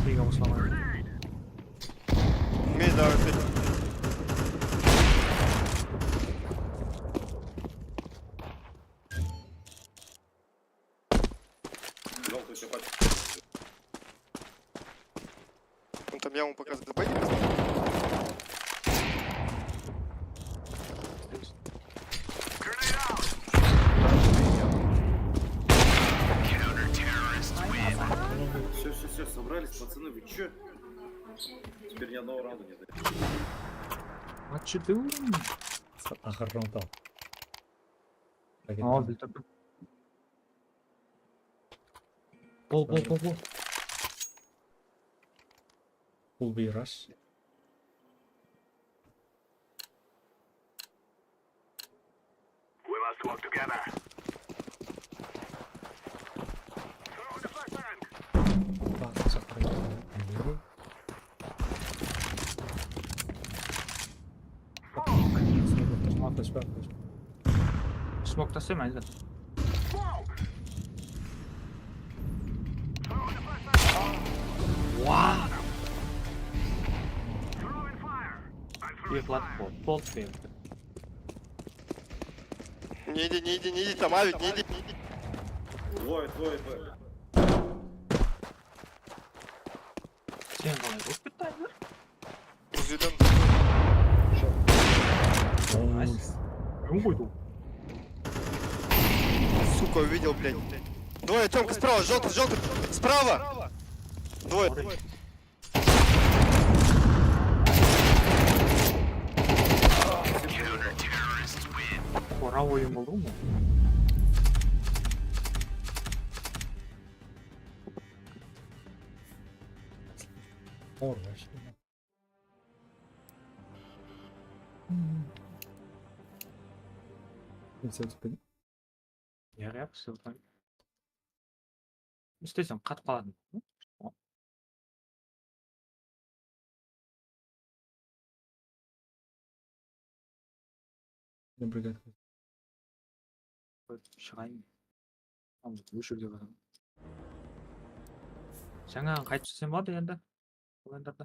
Слига қосыламай. Медь давай, Федя. Желтый еще хочет. Он там яму показывает. Пойди. Все, собрались, пацаны, вы чё? Теперь ни одного раунда не дают. What you doing? Ахыр раунд ал. Ал, білдірді. Бол. Full B rush. We must work together. Throw the flashbang. Бақсы шақырайын. Неге? Flashback. Смок тастайм айза. Вау! Уехал от пола. Пол твоей. Не иди, там авик, не иди. Двое. Сен қалай болып кетті айза? Узиден. Найс. Кім қойды ол? Сука, увидел, блядь. Двое, Тёмка, справа, желтый, справа! Двое. Қора ойын болды ма? Ор, вообще. Яғия сылтан. Істесең қатып қалады. Шығайын. Өшірде қалам. Жаңағы қайтып жүрсем болады енді. Бұл ойындарда.